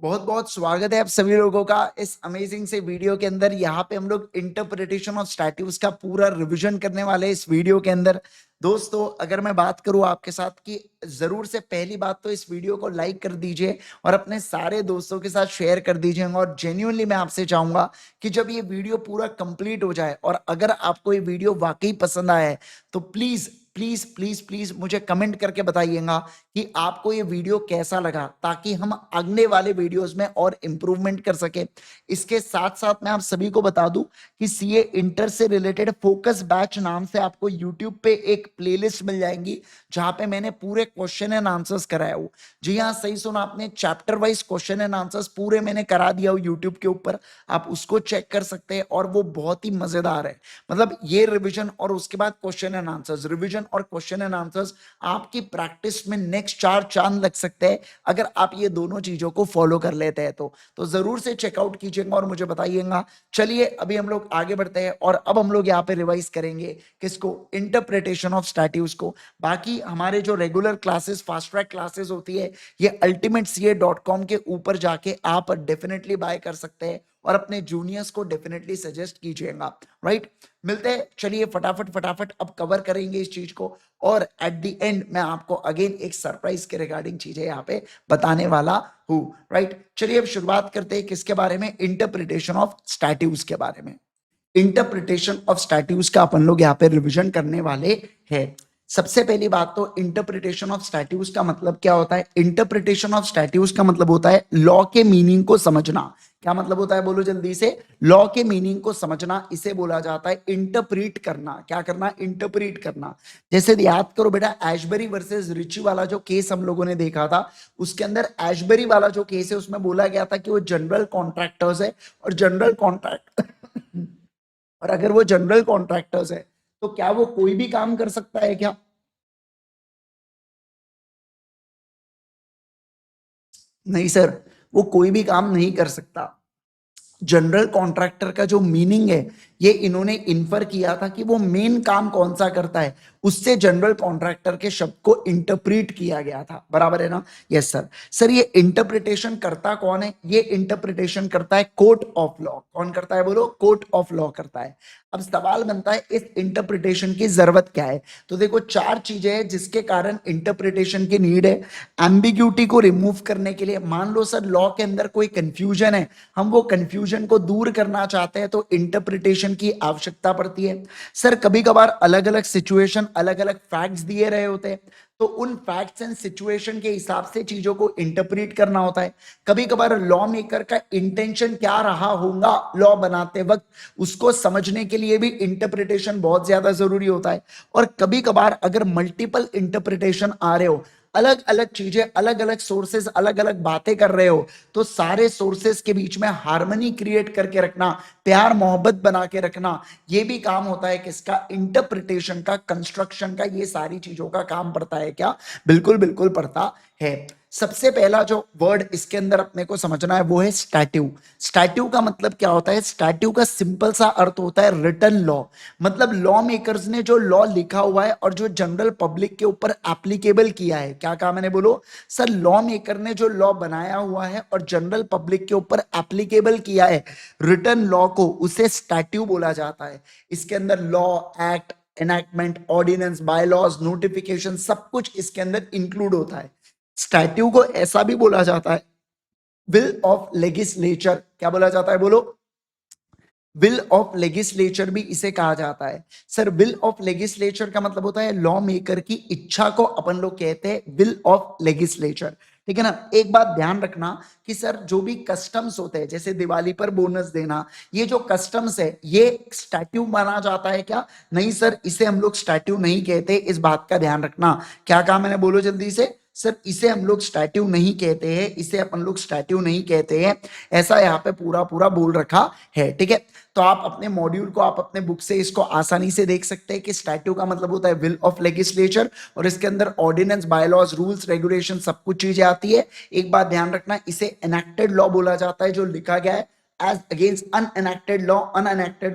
बहुत बहुत स्वागत है आप सभी लोगों का इस अमेजिंग से वीडियो के अंदर। यहाँ पे हम लोग इंटरप्रिटेशन ऑफ स्टैट्यूज का पूरा रिवीजन करने वाले हैं इस वीडियो के अंदर। दोस्तों, अगर मैं बात करूं आपके साथ कि जरूर से पहली बात तो इस वीडियो को लाइक कर दीजिए और अपने सारे दोस्तों के साथ शेयर कर दीजिए। और जेन्युइनली मैं आपसे चाहूंगा कि जब ये वीडियो पूरा कंप्लीट हो जाए और अगर आपको ये वीडियो वाकई पसंद आया है तो प्लीज प्लीज प्लीज प्लीज मुझे कमेंट करके बताइएगा कि आपको ये वीडियो कैसा लगा, ताकि हम अगले वाले वीडियोस में और इंप्रूवमेंट कर सके। इसके साथ साथ मैं आप सभी को बता दूं कि सीए इंटर से रिलेटेड फोकस बैच नाम से आपको यूट्यूब पे एक प्लेलिस्ट मिल जाएंगी, जहां पे मैंने पूरे क्वेश्चन एंड आंसर्स कराया हूं। जी हाँ, सही सुना आपने, chapter wise question and answers पूरे मैंने करा दिया हूं यूट्यूब के ऊपर। आप उसको चेक कर सकते हैं और वो बहुत ही मजेदार है। मतलब ये रिविजन और उसके बाद क्वेश्चन एंड आंसर्स, रिविजन और क्वेश्चन एंड आंसर्स आपकी प्रैक्टिस में नेक्स्ट 4 चांद लग सकते हैं अगर आप ये दोनों चीजों को फॉलो कर लेते हैं तो जरूर से चेकआउट कीजिएगा और मुझे बताइएगा। चलिए अभी हम लोग आगे बढ़ते हैं और अब हम लोग यहाँ पे रिवाइज करेंगे किसको, इंटरप्रिटेशन ऑफ स्टैट्यूज को। बाकी हमारे जो regular classes, fast track classes होती है, ये ultimateca.com के ऊपर जाके आप डेफिनेटली बाय कर सकते हैं और अपने जूनियर्स को डेफिनेटली सजेस्ट कीजिएगा। राइट, मिलते हैं। चलिए फटाफट फटाफट अब कवर करेंगे इस चीज को और एट द एंड मैं आपको अगेन एक सरप्राइज के रिगार्डिंग चीजें यहाँ पे बताने वाला हूँ। राइट, चलिए अब शुरुआत करते हैं किसके बारे में, इंटरप्रिटेशन ऑफ स्टैट्यूज के बारे में। इंटरप्रिटेशन ऑफ स्टैट्यूज का अपन लोग यहाँ पे रिविजन करने वाले हैं। सबसे पहली बात तो इंटरप्रिटेशन ऑफ स्टैट्यूज का मतलब क्या होता है। इंटरप्रिटेशन ऑफ स्टैट्यूज का मतलब होता है लॉ के मीनिंग को समझना। क्या मतलब होता है, बोलो जल्दी से। लॉ के मीनिंग को समझना, इसे बोला जाता है इंटरप्रीट करना। क्या करना, इंटरप्रीट करना। जैसे याद करो बेटा, एशबरी वर्सेस रिची वाला जो केस हम लोगों ने देखा था, उसके अंदर एशबरी वाला जो केस है उसमें बोला गया था कि वो जनरल कॉन्ट्रैक्टर्स है और जनरल कॉन्ट्रैक्ट और अगर वो जनरल कॉन्ट्रैक्टर्स है तो क्या वो कोई भी काम कर सकता है क्या? नहीं सर, वो कोई भी काम नहीं कर सकता। जनरल कॉन्ट्रैक्टर का जो मीनिंग है, ये इन्होंने इन्फर किया था कि वो मेन काम कौन सा करता है, उससे जनरल कॉन्ट्रैक्टर के शब्द को इंटरप्रीट किया गया था। बराबर है ना? Yes sir. सर ये इंटरप्रिटेशन करता कौन है? ये इंटरप्रिटेशन करता है कोर्ट ऑफ लॉ। कौन करता है बोलो? कोर्ट ऑफ लॉ करता है। अब सवाल बनता है इस इंटरप्रिटेशन की जरूरत क्या है। तो देखो, 4 चीजें हैं जिसके कारण इंटरप्रिटेशन की नीड है। एम्बिग्यूटी को रिमूव करने के लिए, मान लो सर लॉ के अंदर कोई कंफ्यूजन है, हम वो कंफ्यूजन को दूर करना चाहते हैं तो इंटरप्रिटेशन की आवश्यकता पड़ती है। सर कभी कभार अलग अलग सिचुएशन, अलग अलग फैक्ट्स दिए रहे होते हैं, तो उन फैक्ट्स एंड सिचुएशन के हिसाब से चीजों को इंटरप्रीट करना होता है। कभी कभार लॉ मेकर का इंटेंशन क्या रहा होगा लॉ बनाते वक्त, उसको समझने के लिए भी इंटरप्रिटेशन बहुत ज्यादा जरूरी होता है। और कभी कभार अगर मल्टीपल इंटरप्रिटेशन आ रहे हो, अलग अलग चीजें, अलग अलग सोर्सेस अलग अलग बातें कर रहे हो, तो सारे सोर्सेस के बीच में हार्मनी क्रिएट करके रखना, प्यार मोहब्बत बना के रखना, ये भी काम होता है किसका, इंटरप्रिटेशन का, कंस्ट्रक्शन का। ये सारी चीजों का काम पड़ता है क्या? बिल्कुल बिल्कुल पड़ता है। सबसे पहला जो वर्ड इसके अंदर अपने को समझना है वो है स्टैट्यू। स्टैट्यू का मतलब क्या होता है? स्टैट्यू का सिंपल सा अर्थ होता है रिटन लॉ। मतलब लॉ मेकर्स ने जो लॉ लिखा हुआ है और जो जनरल पब्लिक के ऊपर एप्लीकेबल किया है। क्या कहा मैंने, बोलो सर? लॉ मेकर ने जो लॉ बनाया हुआ है और जनरल पब्लिक के ऊपर एप्लीकेबल किया है रिटन लॉ को, उसे स्टैट्यू बोला जाता है। इसके अंदर law, act, enactment, ordinance, bylaws, notification, सब कुछ इसके अंदर इंक्लूड होता है। स्टैट्यू को ऐसा भी बोला जाता है विल ऑफ लेगिस्लेचर। क्या बोला जाता है बोलो? विल ऑफ लेगिस्लेचर भी इसे कहा जाता है। सर विल ऑफ लेगिस्लेचर का मतलब होता है लॉ मेकर की इच्छा को अपन लोग कहते हैं विल ऑफ लेगिस्लेचर। ठीक है ना? एक बात ध्यान रखना कि सर जो भी कस्टम्स होते हैं, जैसे दिवाली पर बोनस देना, ये जो कस्टम्स है ये स्टैट्यू माना जाता है क्या? नहीं सर, इसे हम लोग स्टैट्यू नहीं कहते, इस बात का ध्यान रखना। क्या कहा मैंने, बोलो जल्दी से। सर इसे हम लोग स्टैट्यू नहीं कहते हैं, इसे अपन लोग स्टैट्यू नहीं कहते हैं, ऐसा यहाँ पे पूरा पूरा बोल रखा है। ठीक है, तो आप अपने मॉड्यूल को, आप अपने बुक से इसको आसानी से देख सकते हैं कि स्टैट्यू का मतलब होता है विल ऑफ लेगिस्लेचर और इसके अंदर ऑर्डिनेंस, बायलॉज, रूल्स, रेगुलेशन सब कुछ चीजें आती है। एक बात ध्यान रखना, इसे एनेक्टेड लॉ बोला जाता है, जो लिखा गया है एज अगेंस्ट अनएनेक्टेड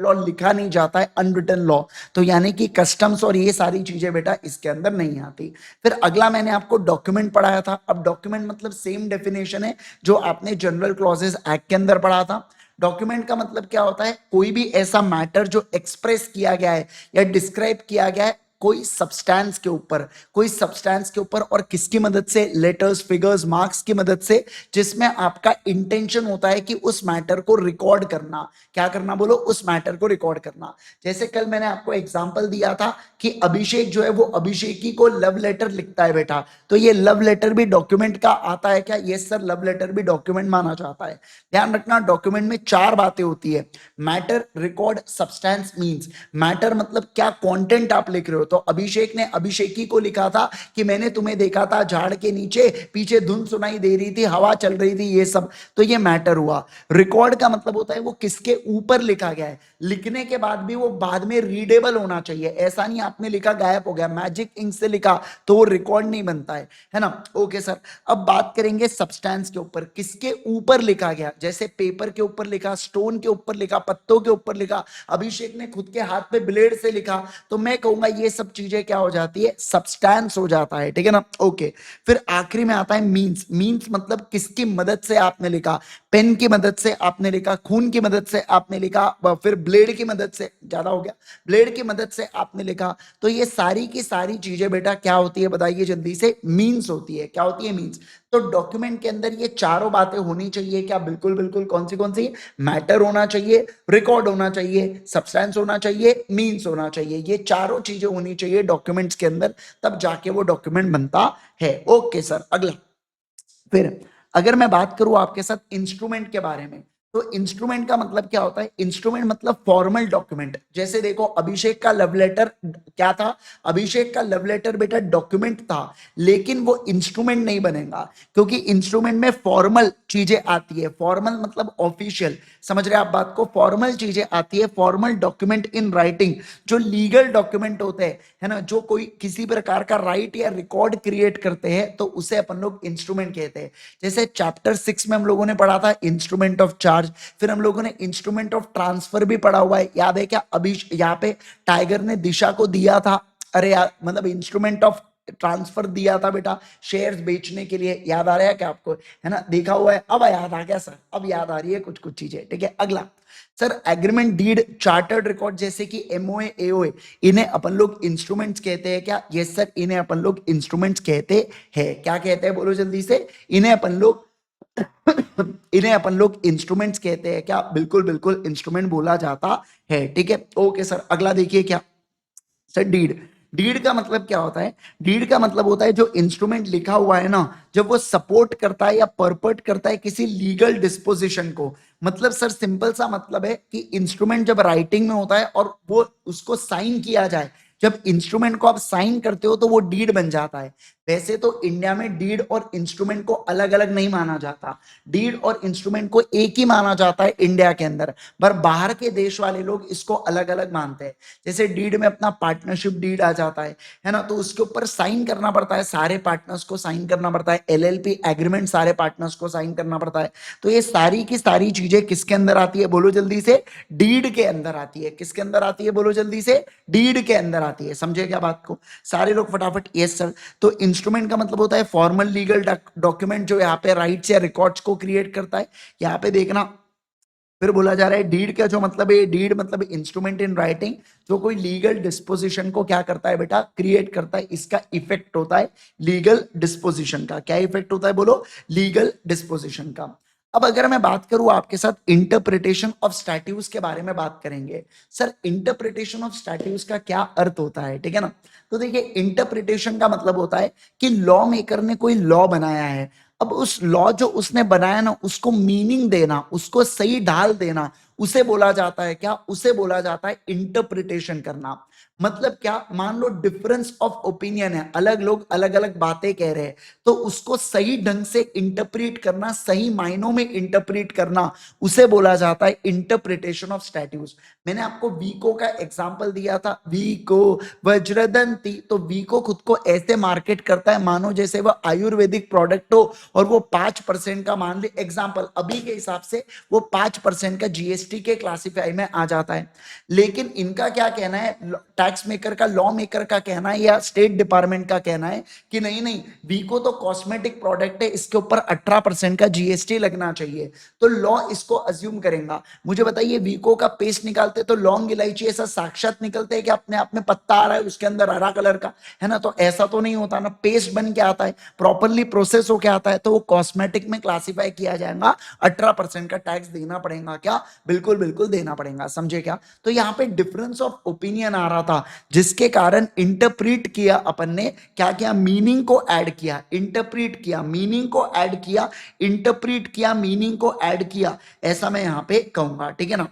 लॉ लिखा नहीं जाता है, अनरिटन लॉ। तो यानी कि कस्टम्स और ये सारी चीजें बेटा इसके अंदर नहीं आती। फिर अगला मैंने आपको डॉक्यूमेंट पढ़ाया था। अब डॉक्यूमेंट मतलब सेम डेफिनेशन है जो आपने जनरल क्लॉजेस एक्ट के अंदर पढ़ा था। डॉक्यूमेंट का मतलब क्या होता है, कोई भी ऐसा मैटर जो एक्सप्रेस किया गया है या डिस्क्राइब किया गया है कोई सब्सटेंस के ऊपर और किसकी मदद से, लेटर्स, फिगर्स, मार्क्स की मदद से, जिसमें आपका इंटेंशन होता है कि उस मैटर को रिकॉर्ड करना। क्या करना बोलो, उस मैटर को रिकॉर्ड करना। जैसे कल मैंने आपको एग्जांपल दिया था कि अभिषेक जो है वो अभिषेकी को लव लेटर लिखता है बेटा, तो ये लव लेटर भी डॉक्यूमेंट का आता है क्या? यस सर, लव लेटर भी डॉक्यूमेंट माना जाता है। ध्यान रखना, डॉक्यूमेंट में चार बातें होती है, matter, record, substance, means. Matter मतलब क्या कंटेंट आप लिख रहे हो, तो अभिषेक ने अभिषेकी को लिखा था कि मैंने तुम्हें देखा था झाड़ के नीचे, पीछे धुन सुनाई दे रही थी, हवा चल रही थी, ये सब, तो ये मैटर हुआ। रिकॉर्ड का मतलब होता है वो किसके ऊपर लिखा गया है, लिखने के बाद भी वो बाद में रीडेबल होना चाहिए। ऐसा नहीं आपने लिखा गायब हो गया, मैजिक इंक से लिखा तो वो रिकॉर्ड नहीं बनता है ना। ओके सर, अब बात करेंगे सब्सटेंस के ऊपर, किसके ऊपर लिखा गया, जैसे पेपर के ऊपर लिखा, स्टोन के ऊपर लिखा, पत्तों के ऊपर लिखा, अभिषेक ने खुद के हाथ पे ब्लेड से लिखा, तो मैं कहूंगा ये सब चीजें क्या हो जाती है, सब्सटेंस हो जाता है, ठीक है ना। ओके, फिर आखिरी में आता है मीन्स। मीन्स मतलब किसकी मदद से आपने लिखा, पेन की मदद से आपने लिखा, खून की मदद से आपने लिखा, फिर ब्लेड की मदद से, ज्यादा हो गया, ब्लेड की मदद से आपने लिखा, तो ये सारी की सारी चीजें बेटा क्या होती है बताइए जल्दी से, मीन्स होती है। क्या होती है, मीन्स। तो डॉक्यूमेंट के अंदर ये चारों बातें होनी चाहिए क्या? बिल्कुल बिल्कुल। कौन सी? मैटर होना चाहिए, रिकॉर्ड होना चाहिए, सब्सटेंस होना चाहिए, मीन्स होना चाहिए, ये चारों चीजें होनी चाहिए डॉक्यूमेंट्स के अंदर, तब जाके वो डॉक्यूमेंट बनता है। ओके सर, अगला। फिर अगर मैं बात करूं आपके साथ इंस्ट्रूमेंट के बारे में, तो इंस्ट्रूमेंट का मतलब क्या होता है, इंस्ट्रूमेंट मतलब फॉर्मल डॉक्यूमेंट। जैसे देखो अभिषेक का लव लेटर क्या था, अभिषेक का लव लेटर बेटा डॉक्यूमेंट था, लेकिन वो इंस्ट्रूमेंट नहीं बनेगा, क्योंकि इंस्ट्रूमेंट में फॉर्मल चीजें आती है। फॉर्मल मतलब ऑफिशियल, समझ रहे आप बात को, फॉर्मल चीजें आती है, फॉर्मल डॉक्यूमेंट इन राइटिंग, जो लीगल डॉक्यूमेंट होते हैं, है ना, जो कोई किसी प्रकार का राइट या रिकॉर्ड क्रिएट करते हैं, तो उसे अपन लोग इंस्ट्रूमेंट कहते हैं। जैसे चैप्टर 6 में हम लोगों ने पढ़ा था इंस्ट्रूमेंट ऑफ चार्ज, फिर हम लोगों ने इंस्ट्रूमेंट ऑफ ट्रांसफर भी पढ़ा हुआ है, याद है क्या? अभी यहाँ पे टाइगर ने दिशा को दिया था, अरे यार मतलब इंस्ट्रूमेंट ऑफ ट्रांसफर दिया था बेटा शेयर्स बेचने के लिए, याद आ रहा है क्या आपको, है ना, देखा हुआ है। अब याद आ गया सर, अब याद आ रही है कुछ कुछ चीजें, ठीक है। अगला sir, agreement, deed, chartered record, जैसे कि एमओए, एओए, इन्हें अपन लोग इंस्ट्रूमेंट्स कहते हैं क्या? यस सर, इन्हें अपन लोग इंस्ट्रूमेंट्स कहते हैं। क्या कहते हैं बोलो जल्दी से, इन्हें अपन लोग इन्हें अपन लोग इंस्ट्रूमेंट्स कहते हैं क्या? बिल्कुल बिल्कुल, इंस्ट्रूमेंट बोला जाता है, ठीक है। ओके सर, अगला देखिए क्या सर, डीड। डीड का मतलब क्या होता है, डीड का मतलब होता है जो इंस्ट्रूमेंट लिखा हुआ है ना, जब वो सपोर्ट करता है या परपर्ट करता है किसी लीगल डिस्पोजिशन को। मतलब सर सिंपल सा मतलब है कि इंस्ट्रूमेंट जब राइटिंग में होता है और वो उसको साइन किया जाए, जब इंस्ट्रूमेंट को आप साइन करते हो तो वो डीड बन जाता है। वैसे तो इंडिया में डीड और इंस्ट्रूमेंट को अलग अलग नहीं माना जाता, डीड और इंस्ट्रूमेंट को एक ही माना जाता है इंडिया के अंदर, पर बाहर के देश वाले लोग इसको अलग अलग मानते हैं। जैसे डीड में अपना पार्टनरशिप डीड आ जाता है ना, तो उसके ऊपर साइन करना पड़ता है, सारे पार्टनर्स को साइन करना पड़ता है, एलएलपी एग्रीमेंट सारे पार्टनर्स को साइन करना पड़ता है। तो ये सारी की सारी चीजें किसके अंदर आती है बोलो जल्दी से, डीड के अंदर आती है। किसके अंदर आती है बोलो जल्दी से, डीड के अंदर आती है। समझे क्या बात को सारे लोग फटाफट, यस सर। तो इंस्ट्रूमेंट का मतलब होता है फॉर्मल लीगल डॉक्यूमेंट जो यहाँ पे राइट्स या रिकॉर्ड्स को क्रिएट करता है। यहाँ पे देखना, फिर बोला जा रहा है डीड का जो मतलब है, डीड मतलब इंस्ट्रूमेंट इन राइटिंग, जो कोई लीगल डिस्पोजिशन को क्या करता है बेटा, क्रिएट करता है। इसका इफेक्ट होता है लीगल डिस्पोजिशन का। क्या इफेक्ट होता है बोलो, लीगल डिस्पोजिशन का। अब अगर मैं बात करूं आपके साथ इंटरप्रिटेशन ऑफ स्टैट्यूज के बारे में बात करेंगे। सर इंटरप्रिटेशन ऑफ स्टैट्यूज का क्या अर्थ होता है, ठीक है ना। तो देखिए इंटरप्रिटेशन का मतलब होता है कि लॉ मेकर ने कोई लॉ बनाया है, अब उस लॉ जो उसने बनाया ना, उसको मीनिंग देना, उसको सही ढाल देना, उसे बोला जाता है क्या, उसे बोला जाता है इंटरप्रिटेशन करना। मतलब क्या, मान लो डिफरेंस ऑफ ओपिनियन है, अलग लोग अलग अलग बातें कह रहे हैं, तो उसको सही ढंग से इंटरप्रेट करना, सही मायनों में इंटरप्रेट करना, उसे बोला जाता है इंटरप्रिटेशन ऑफ स्टैट्यूज। मैंने आपको वीको का एग्जांपल दिया था, वीको वज्रदंती, तो वीको खुद को ऐसे मार्केट करता है मानो जैसे वह आयुर्वेदिक प्रोडक्ट हो, और वो 5% का, मान ली एग्जांपल अभी के हिसाब से वो 5% का जीएसटी के क्लासिफाई में आ जाता है। लेकिन इनका क्या कहना है, टैक्स मेकर का, लॉ मेकर का कहना है, या स्टेट डिपार्टमेंट का कहना है कि नहीं नहीं, वीको तो कॉस्मेटिक प्रोडक्ट है, इसके ऊपर 18% का जीएसटी लगना चाहिए, तो लॉ इसको अज्यूम करेगा। मुझे बताइए, वीको का पेस्ट निकालते तो लौंग इलायची ऐसा साक्षात निकलते हैं कि अपने आप में पत्ता आ रहा है उसके अंदर हरा कलर का, है ना? तो ऐसा तो नहीं होता ना, पेस्ट बन के आता है, प्रॉपरली प्रोसेस होके आता है, तो वो कॉस्मेटिक में क्लासिफाई किया जाएगा, 18% का टैक्स देना पड़ेगा क्या? बिल्कुल बिल्कुल देना पड़ेगा, समझे क्या? तो यहाँ पे डिफरेंस ऑफ ओपिनियन आ रहा था, जिसके कारण इंटरप्रीट किया अपन ने, क्या किया, मीनिंग को ऐड किया, इंटरप्रीट किया, मीनिंग को ऐड किया, इंटरप्रीट किया, मीनिंग को ऐड किया, ऐसा मैं यहां पे कहूंगा, ठीक है ना?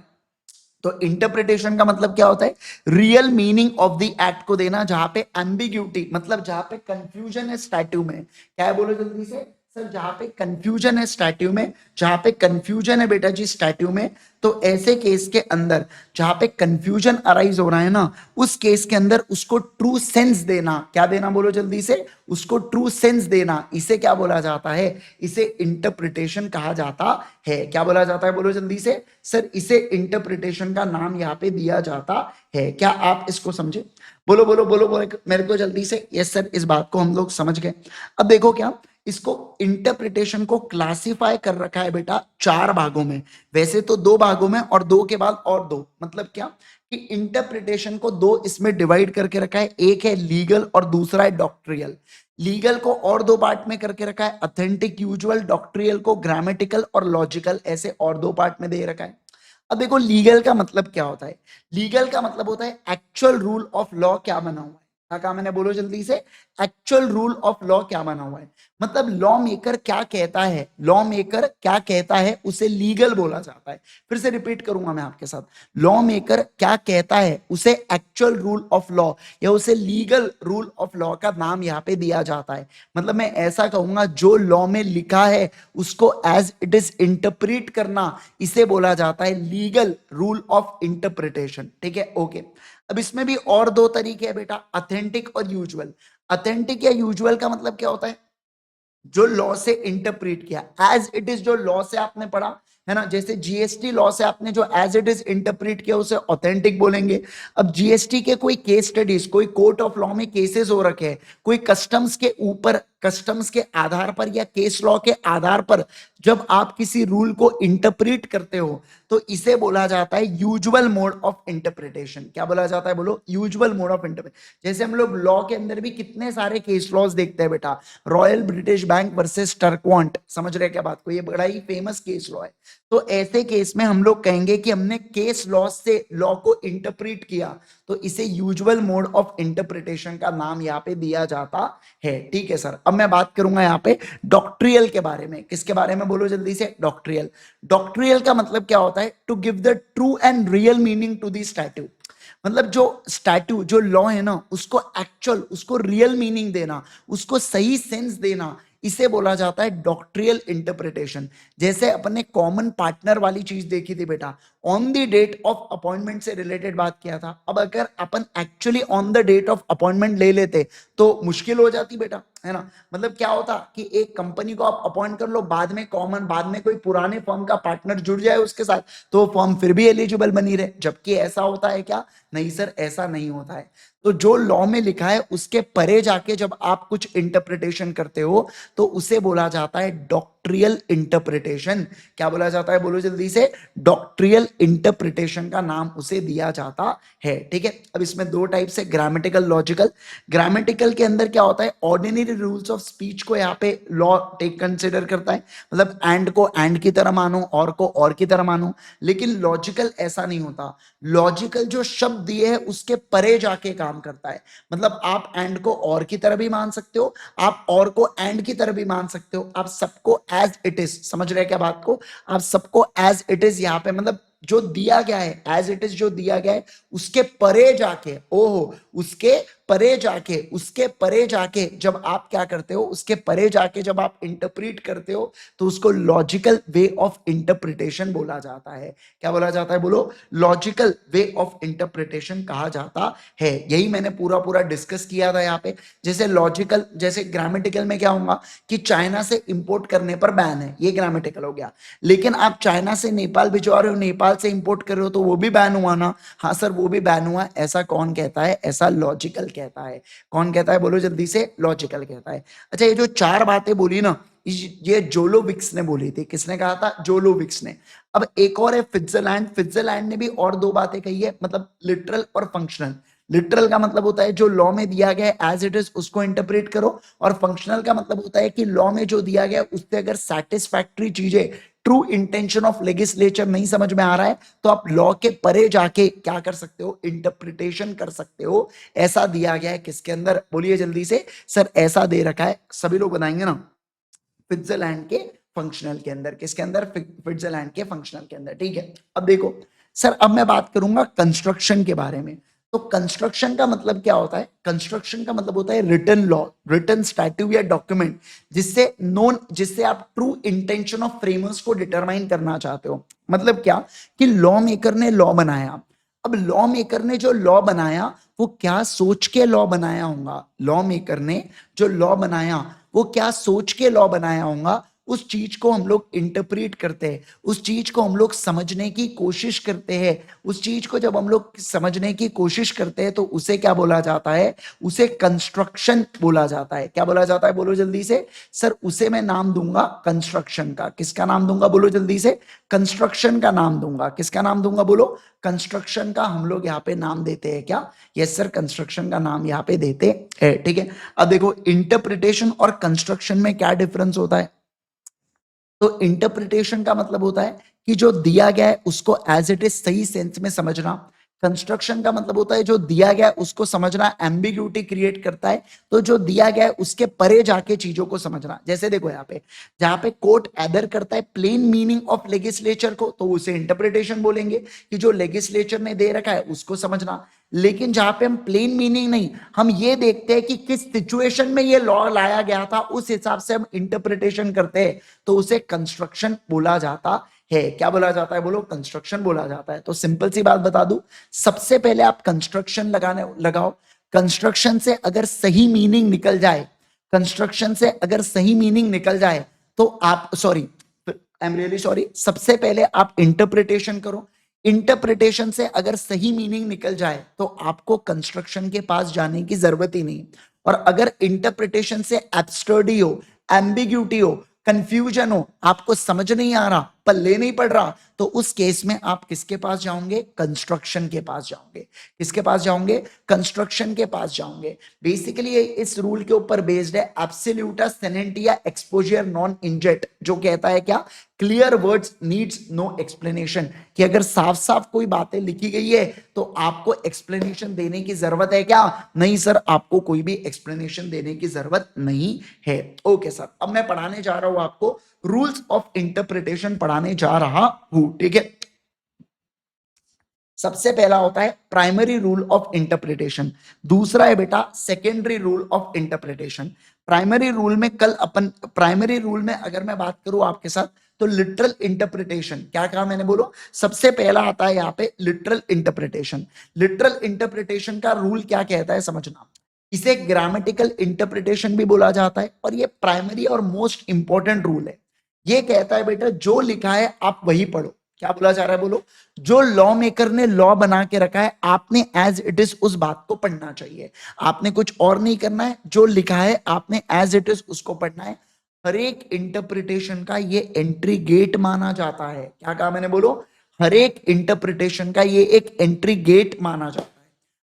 तो इंटरप्रिटेशन का मतलब क्या होता है, real meaning of the act को देना, जहां पे एम्बिग्यूटी, मतलब जहां पे कंफ्यूजन है स्टैट्यू में, क्या है बोलो जल्दी से सर, जहां पे कंफ्यूजन है स्टैट्यू में, जहां पे कंफ्यूजन है बेटा जी स्टैट्यू में, तो ऐसे केस के अंदर जहां पे कंफ्यूजन अराइज हो रहा है ना, उस केस के अंदर उसको ट्रू सेंस देना, क्या देना बोलो जल्दी से, उसको ट्रू सेंस देना, इसे क्या बोला जाता है, इसे इंटरप्रिटेशन कहा जाता है। क्या बोला जाता है बोलो जल्दी से सर, इसे इंटरप्रिटेशन का नाम यहाँ पे दिया जाता है। क्या आप इसको समझे? बोलो बोलो बोलो बोलो मेरे को जल्दी से, यस सर, इस बात को हम लोग समझ गए। अब देखो क्या, इसको इंटरप्रिटेशन को क्लासिफाई कर रखा है बेटा 4 भागों में, वैसे तो 2 भागों में, और 2 के बाद और 2, मतलब क्या कि इंटरप्रिटेशन को 2 इसमें डिवाइड करके रखा है, एक है लीगल और दूसरा है डॉक्ट्रियल। लीगल को और 2 पार्ट में करके रखा है, अथेंटिक यूजुअल, डॉक्ट्रियल को ग्रामेटिकल और लॉजिकल, ऐसे और 2 पार्ट में दे रखा है। अब देखो लीगल का मतलब क्या होता है, लीगल का मतलब होता है एक्चुअल रूल ऑफ लॉ क्या बना हुआ है, क्या कहा मैंने बोलो जल्दी से, एक्चुअल रूल ऑफ लॉ क्या बना हुआ है, मतलब लॉ मेकर क्या कहता है, लॉ मेकर क्या कहता है उसे लीगल बोला जाता है। फिर से रिपीट करूंगा मैं आपके साथ, लॉ मेकर क्या कहता है उसे एक्चुअल रूल ऑफ लॉ या उसे लीगल रूल ऑफ लॉ का नाम यहाँ पे दिया जाता है। मतलब मैं ऐसा कहूंगा, जो लॉ में लिखा है उसको एज इट इज इंटरप्रीट करना, इसे बोला जाता है लीगल रूल ऑफ इंटरप्रिटेशन, ठीक है? ओके। अब इसमें भी और 2 तरीके हैं बेटा, अथेंटिक और यूजुअल। अथेंटिक या यूजुअल का मतलब क्या होता है, जो लॉ से इंटरप्रेट किया, एज इट इज जो लॉ से आपने पढ़ा है ना, जैसे जीएसटी लॉ से आपने जो एज इट इज इंटरप्रेट किया उसे ऑथेंटिक बोलेंगे। अब जीएसटी के कोई केस स्टडीज, कोई कोर्ट ऑफ लॉ में केसेस हो रखे हैं, कोई कस्टम्स के ऊपर, कस्टम्स के आधार पर या केस लॉ के आधार पर जब आप किसी रूल को इंटरप्रेट करते हो, तो इसे बोला जाता है यूजुअल मोड ऑफ इंटरप्रिटेशन। क्या बोला जाता है बोलो, यूजुअल मोड ऑफ इंटरप्रिटेशन। जैसे हम लोग लॉ के अंदर भी कितने सारे केस लॉज देखते हैं बेटा, रॉयल ब्रिटिश बैंक वर्सेस टर्कवांट, समझ रहे क्या बात को, ये बड़ा ही फेमस केस लॉ है। तो ऐसे केस में हम लोग कहेंगे कि हमने केस लॉ से लॉ को इंटरप्रेट किया, तो इसे यूजुअल मोड ऑफ इंटरप्रिटेशन का नाम यहाँ पे दिया जाता है, ठीक है सर? अब मैं बात करूंगा यहाँ पे डॉक्ट्रियल के बारे में। किसके बारे में बोलो जल्दी से, डॉक्ट्रियल। डॉक्ट्रियल का मतलब क्या होता है, to give the true and real meaning to the statute, मतलब जो स्टैट्यू, जो लॉ है ना, उसको एक्चुअल, उसको रियल मीनिंग देना, उसको सही सेंस देना, इसे बोला जाता है डॉक्ट्रियल इंटरप्रिटेशन। जैसे अपन ने कॉमन पार्टनर वाली चीज देखी थी बेटा, on the date of appointment से रिलेटेड बात किया था। अब अगर अपन actually on the date of appointment ले लेते तो मुश्किल हो जाती बेटा, है ना? मतलब क्या होता कि एक कंपनी को आप अपॉइंट कर लो, बाद में कॉमन, बाद में कोई पुराने फर्म का पार्टनर जुड़ जाए उसके साथ, तो फर्म फिर भी एलिजिबल बनी रहे। जबकि ऐसा होता है क्या? नहीं सर, ऐसा नहीं होता है। तो जो लॉ में लिखा है उसके परे जाके जब आप कुछ इंटरप्रिटेशन करते हो, तो उसे बोला जाता है डॉक्ट्रियल इंटरप्रिटेशन। क्या बोला जाता है बोलो जल्दी से, डॉक्ट्रियल इंटरप्रिटेशन का नाम उसे दिया जाता है, ठीक है? अब इसमें 2 टाइप से, ग्रामेटिकल, लॉजिकल। ग्रामेटिकल के अंदर क्या होता है, ऑर्डिनरी रूल्स ऑफ स्पीच को यहाँ पे लॉ टेक कंसिडर करता है, मतलब एंड को एंड की तरह मानो, और को और की तरह मानो। लेकिन लॉजिकल ऐसा नहीं होता, लॉजिकल जो शब्द दिए है उसके परे जाके काम करता है। मतलब आप एंड को और की तरह भी मान सकते हो, आप और को एंड की तरह भी मान सकते हो, आप सबको एज इट इज, समझ रहे हैं क्या बात को, आप सबको एज इट इज यहाँ पे मतलब जो दिया गया है एज इट इज जो दिया गया है उसके परे जाके, ओहो, उसके परे जाके जब आप क्या करते हो, उसके परे जाके जब आप इंटरप्रीट करते हो तो उसको लॉजिकल वे ऑफ इंटरप्रिटेशन बोला जाता है। क्या बोला जाता है बोलो? लॉजिकल वे ऑफ इंटरप्रिटेशन कहा जाता है। यही मैंने पूरा पूरा डिस्कस किया था यहाँ पे। जैसे लॉजिकल, जैसे ग्रामेटिकल में क्या होगा कि चाइना से इंपोर्ट करने पर बैन है, ये ग्रामेटिकल हो गया। लेकिन आप चाइना से नेपाल भिजवा रहे हो, नेपाल से इंपोर्ट कर रहे हो तो वो भी बैन हुआ ना? हाँ सर वो भी बैन हुआ। ऐसा कौन कहता है? ऐसा लॉजिकल कहता है। कौन कहता है बोलो जल्दी से? लॉजिकल कहता है। अच्छा, ये जो चार बातें बोली ना, ये जोलोविक्स ने बोली थी। किसने कहा था? जोलोविक्स ने। अब एक और है फिट्जरलैंड। फिट्जरलैंड ने भी और दो बातें कही है, मतलब लिटरल और फंक्शनल। लिटरल का मतलब होता है जो लॉ में दिया गया है एज इट इज उसको इंटरप्रेट करो, और फंक्शनल का मतलब होता है कि लॉ में जो दिया गया है उससे अगर सैटिस्फैक्टरी चीजें, ट्रू इंटेंशन ऑफ लेजिस्लेचर नहीं समझ में आ रहा है तो आप लॉ के परे जाके क्या कर सकते हो? इंटरप्रिटेशन कर सकते हो। ऐसा दिया गया है किसके अंदर? बोलिए जल्दी से। सर ऐसा दे रखा है, सभी लोग बताएंगे ना, फिट्जरलैंड के फंक्शनल के अंदर। किसके अंदर? फिट्जरलैंड के फंक्शनल के अंदर। ठीक है, अब देखो सर, अब मैं बात करूंगा कंस्ट्रक्शन के बारे में। तो कंस्ट्रक्शन का मतलब क्या होता है? कंस्ट्रक्शन का मतलब होता है रिटन लॉ, रिटन स्टैट्यूट या डॉक्यूमेंट जिससे आप ट्रू इंटेंशन ऑफ फ्रेमर्स को डिटरमाइन करना चाहते हो। मतलब क्या कि लॉ मेकर ने लॉ बनाया। अब लॉ मेकर ने जो लॉ बनाया वो क्या सोच के लॉ बनाया होगा? लॉ मेकर ने जो लॉ बनाया वो क्या सोच के लॉ बनाया होगा? उस चीज को हम लोग इंटरप्रीट करते हैं, उस चीज को हम लोग समझने की कोशिश करते हैं। उस चीज को जब हम लोग समझने की कोशिश करते हैं तो उसे क्या बोला जाता है? उसे कंस्ट्रक्शन बोला जाता है। क्या बोला जाता है बोलो जल्दी से? सर उसे मैं नाम दूंगा कंस्ट्रक्शन का। किसका नाम दूंगा बोलो जल्दी से? कंस्ट्रक्शन का नाम दूंगा। किसका नाम दूंगा बोलो? कंस्ट्रक्शन का हम लोग यहाँ पे नाम देते हैं क्या? यस सर, कंस्ट्रक्शन का नाम यहाँ पे देते हैं। ठीक है, अब देखो इंटरप्रिटेशन और कंस्ट्रक्शन में क्या डिफरेंस होता है। तो इंटरप्रिटेशन का मतलब होता है कि जो दिया गया है उसको एज इट इज सही सेंस में समझना। कंस्ट्रक्शन का मतलब होता है जो दिया गया है उसको समझना, एम्बिग्यूटी क्रिएट करता है। तो जो दिया गया है उसके परे जाके चीजों को समझना। जैसे देखो यहाँ पे, जहां पे कोर्ट एदर करता है प्लेन मीनिंग ऑफ लेजिस्लेचर को तो उसे इंटरप्रिटेशन बोलेंगे कि जो लेजिस्लेचर ने दे रखा है उसको समझना। लेकिन जहां पे हम प्लेन मीनिंग नहीं, हम ये देखते हैं कि किस सिचुएशन में ये लॉ लाया गया था, उस हिसाब से हम इंटरप्रिटेशन करते हैं तो उसे कंस्ट्रक्शन बोला जाता है। क्या बोला जाता है बोलो? कंस्ट्रक्शन बोला जाता है। तो सिंपल सी बात बता दूं, सबसे पहले आप कंस्ट्रक्शन लगाओ। कंस्ट्रक्शन से अगर सही मीनिंग निकल जाए, कंस्ट्रक्शन से अगर सही मीनिंग निकल जाए तो आप, sorry I am really sorry, सबसे पहले आप इंटरप्रिटेशन करो। इंटरप्रिटेशन से अगर सही मीनिंग निकल जाए तो आपको कंस्ट्रक्शन के पास जाने की जरूरत ही नहीं। और अगर इंटरप्रिटेशन से एब्सर्डी हो, एम्बिग्यूटी हो, कंफ्यूजन हो, आपको समझ नहीं आ रहा, पल्ले नहीं पड़ रहा, तो उस केस में आप किसके पास जाओगे? कंस्ट्रक्शन के पास जाओगे। किसके पास जाओगे? कंस्ट्रक्शन के पास जाओगे। बेसिकली इस रूल के ऊपर बेस्ड है एब्सोल्यूटा सेनेंटिया एक्सपोजर नॉन इंजेट, जो कहता है क्या? Clear words needs no explanation. कि अगर साफ साफ कोई बातें लिखी गई है तो आपको एक्सप्लेनेशन देने की जरूरत है क्या? नहीं सर, आपको कोई भी एक्सप्लेनेशन देने की जरूरत नहीं है। ओके सर, अब मैं पढ़ाने जा रहा हूं आपको रूल्स ऑफ इंटरप्रिटेशन पढ़ाने जा रहा हूं। ठीक है, सबसे पहला होता है प्राइमरी रूल ऑफ इंटरप्रिटेशन। दूसरा है बेटा secondary rule of interpretation. Primary rule में प्राइमरी रूल में अगर मैं बात करूं आपके साथ तो लिटरल इंटरप्रिटेशन। क्या कहा मैंने बोलो? सबसे पहला आता है यहाँ पे लिटरल इंटरप्रिटेशन। लिटरल इंटरप्रिटेशन का रूल क्या कहता है समझना। इसे ग्रामेटिकल इंटरप्रिटेशन भी बोला जाता है और ये प्राइमरी और मोस्ट इंपॉर्टेंट रूल है। ये कहता है बेटा जो लिखा है आप वही पढ़ो। क्या बोला जा रहा है बोलो? जो लॉ मेकर ने लॉ बना के रखा है आपने एज इट इज उस बात को पढ़ना चाहिए। आपने कुछ और नहीं करना है, जो लिखा है आपने एज इट इज उसको पढ़ना है। हर एक इंटरप्रिटेशन का ये एंट्री गेट माना जाता है। क्या कहा मैंने बोलो? हर एक इंटरप्रिटेशन का ये एक एंट्री गेट माना जाता है।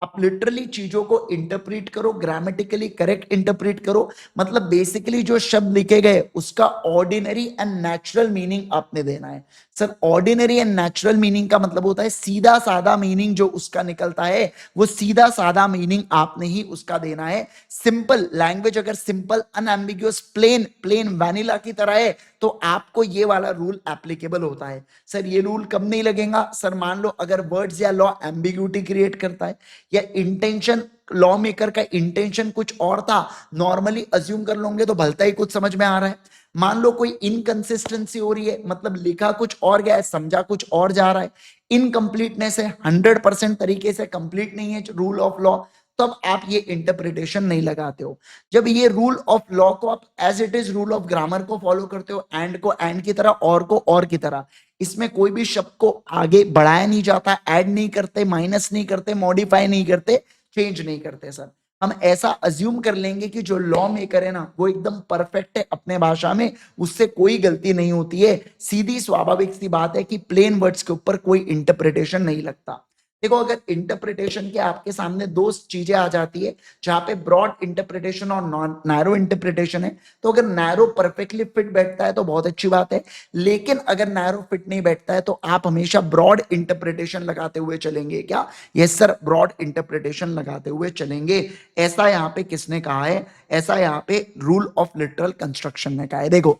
आप लिटरली चीजों को इंटरप्रीट करो, ग्रामेटिकली करेक्ट इंटरप्रीट करो। मतलब बेसिकली जो शब्द लिखे गए उसका ऑर्डिनरी एंड नेचुरल मीनिंग आपने देना है। Sir ordinary and natural meaning का मतलब होता है सीधा साधा मीनिंग जो उसका निकलता है वो सीधा साधा मीनिंग आपने ही उसका देना है। सिंपल लैंग्वेज अगर सिंपल अनएम्बिग्यूअस प्लेन वैनिला की तरह है तो आपको ये वाला रूल एप्लीकेबल होता है। सर ये रूल कब नहीं लगेगा? सर मान लो अगर वर्ड्स या लॉ एम्बिग्यूटी क्रिएट करता है या इंटेंशन, लॉ मेकर का इंटेंशन कुछ और था, नॉर्मली अज्यूम कर लोगे तो भलता ही कुछ समझ में आ रहा है। मान लो कोई इनकंसिस्टेंसी हो रही है, मतलब लिखा कुछ और गया है, समझा कुछ और जा रहा है, इनकम्प्लीटनेस है, 100% तरीके से कंप्लीट नहीं है रूल ऑफ लॉ, तब आप ये इंटरप्रिटेशन नहीं लगाते हो। जब ये रूल ऑफ लॉ को आप as it is rule of grammar को फॉलो करते हो, एंड को एंड की तरह, और को और की तरह, इसमें कोई भी शब्द को आगे बढ़ाया नहीं जाता, ऐड नहीं करते, माइनस नहीं करते, मॉडिफाई नहीं करते, चेंज नहीं करते। सर हम ऐसा अज्यूम कर लेंगे कि जो लॉ मेकर है ना वो एकदम परफेक्ट है अपने भाषा में, उससे कोई गलती नहीं होती है, सीधी स्वाभाविक सी बात है कि प्लेन वर्ड्स के ऊपर कोई इंटरप्रिटेशन नहीं लगता। देखो अगर इंटरप्रिटेशन के आपके सामने दो चीजें आ जाती है, जहां पे ब्रॉड इंटरप्रिटेशन और नैरो इंटरप्रिटेशन है, तो अगर नैरो परफेक्टली फिट बैठता है तो बहुत अच्छी बात है, लेकिन अगर नैरो फिट नहीं बैठता है तो आप हमेशा ब्रॉड इंटरप्रिटेशन लगाते हुए चलेंगे। क्या? यस सर, ब्रॉड इंटरप्रिटेशन लगाते हुए चलेंगे। ऐसा यहाँ पे किसने कहा है? ऐसा यहाँ पे रूल ऑफ लिटरल कंस्ट्रक्शन ने कहा है। देखो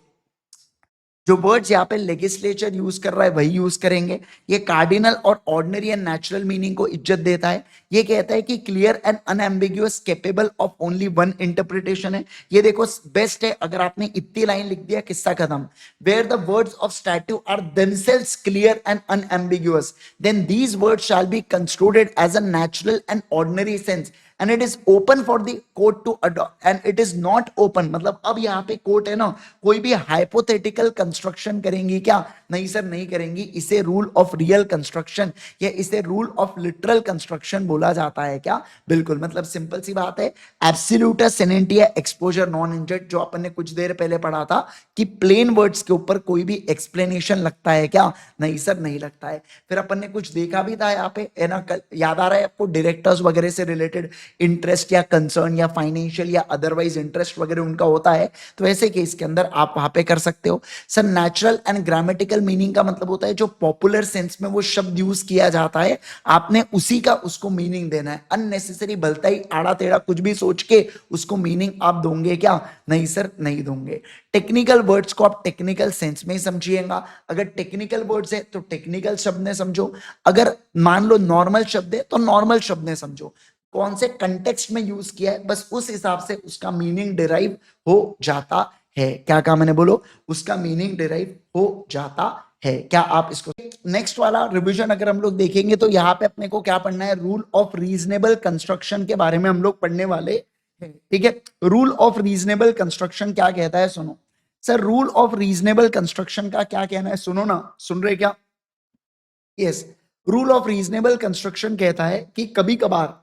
जो वर्ड्स यहाँ पे लेजिस्लेचर यूज कर रहा है वही यूज करेंगे। ये कार्डिनल और ऑर्डिनरी एंड नेचुरल मीनिंग को इज्जत देता है। ये कहता है कि clear and unambiguous capable of only one interpretation है। ये देखो बेस्ट है, अगर आपने इतनी लाइन लिख दिया किस्सा खत्म। Where the words of statute are themselves clear and unambiguous, then these words shall be construed as a natural and ordinary sense and it is open for the court to adopt, and it is not open, मतलब अब यहाँ पे court है ना, कोई भी hypothetical construction करेंगी क्या? नहीं सर नहीं करेंगी। इसे रूल ऑफ रियल कंस्ट्रक्शन या इसे रूल ऑफ लिटरल कंस्ट्रक्शन बोला जाता है। क्या? बिल्कुल, मतलब सिंपल सी बात है, एब्सोल्यूटा सेनेंटिया एक्सपोजर नॉन इंजर्ड, जो अपन ने कुछ देर पहले पढ़ा था कि प्लेन वर्ड्स के ऊपर कोई भी एक्सप्लेनेशन लगता है क्या? नहीं सर नहीं लगता है। फिर अपन ने कुछ देखा भी था यहाँ पे, है ना, कल याद आ रहा है आपको, डायरेक्टर्स वगैरह से रिलेटेड इंटरेस्ट या कंसर्न या फाइनेंशियल या अदरवाइज इंटरेस्ट वगैरह उनका होता है, तो ऐसे केस के अंदर आप वहां पे कर सकते हो। Sir natural and grammatical meaning का मतलब होता है जो पॉपुलर सेंस में वो शब्द यूज किया जाता है, आपने उसी का उसको मीनिंग देना है। अननेसेसरी भलता ही आड़ा टेढ़ा कुछ भी सोच के उसको मीनिंग आप दोगे क्या? नहीं सर नहीं दोगे। टेक्निकल वर्ड्स को आप टेक्निकल सेंस में ही समझिएगा। अगर टेक्निकल वर्ड्स है तो टेक्निकल शब्द ने समझो, अगर मान लो नॉर्मल शब्द है तो नॉर्मल शब्द ने समझो। कौन से कंटेक्स्ट में यूज किया है बस उस हिसाब से उसका मीनिंग डिराइव हो जाता है। क्या कहा मैंने? बोलो, उसका मीनिंग डिराइव हो जाता है। क्या आप इसको नेक्स्ट वाला रिवीजन अगर हम लोग देखेंगे तो यहाँ पे अपने को क्या पढ़ना है? रूल ऑफ रीजनेबल कंस्ट्रक्शन के बारे में हम लोग पढ़ने वाले हैं। ठीक है, रूल ऑफ रीजनेबल कंस्ट्रक्शन क्या कहता है? सुनो sir, rule of reasonable construction का क्या कहना है? सुनो ना, सुन रहे क्या? Yes, rule of reasonable construction कहता है कि कभी कभार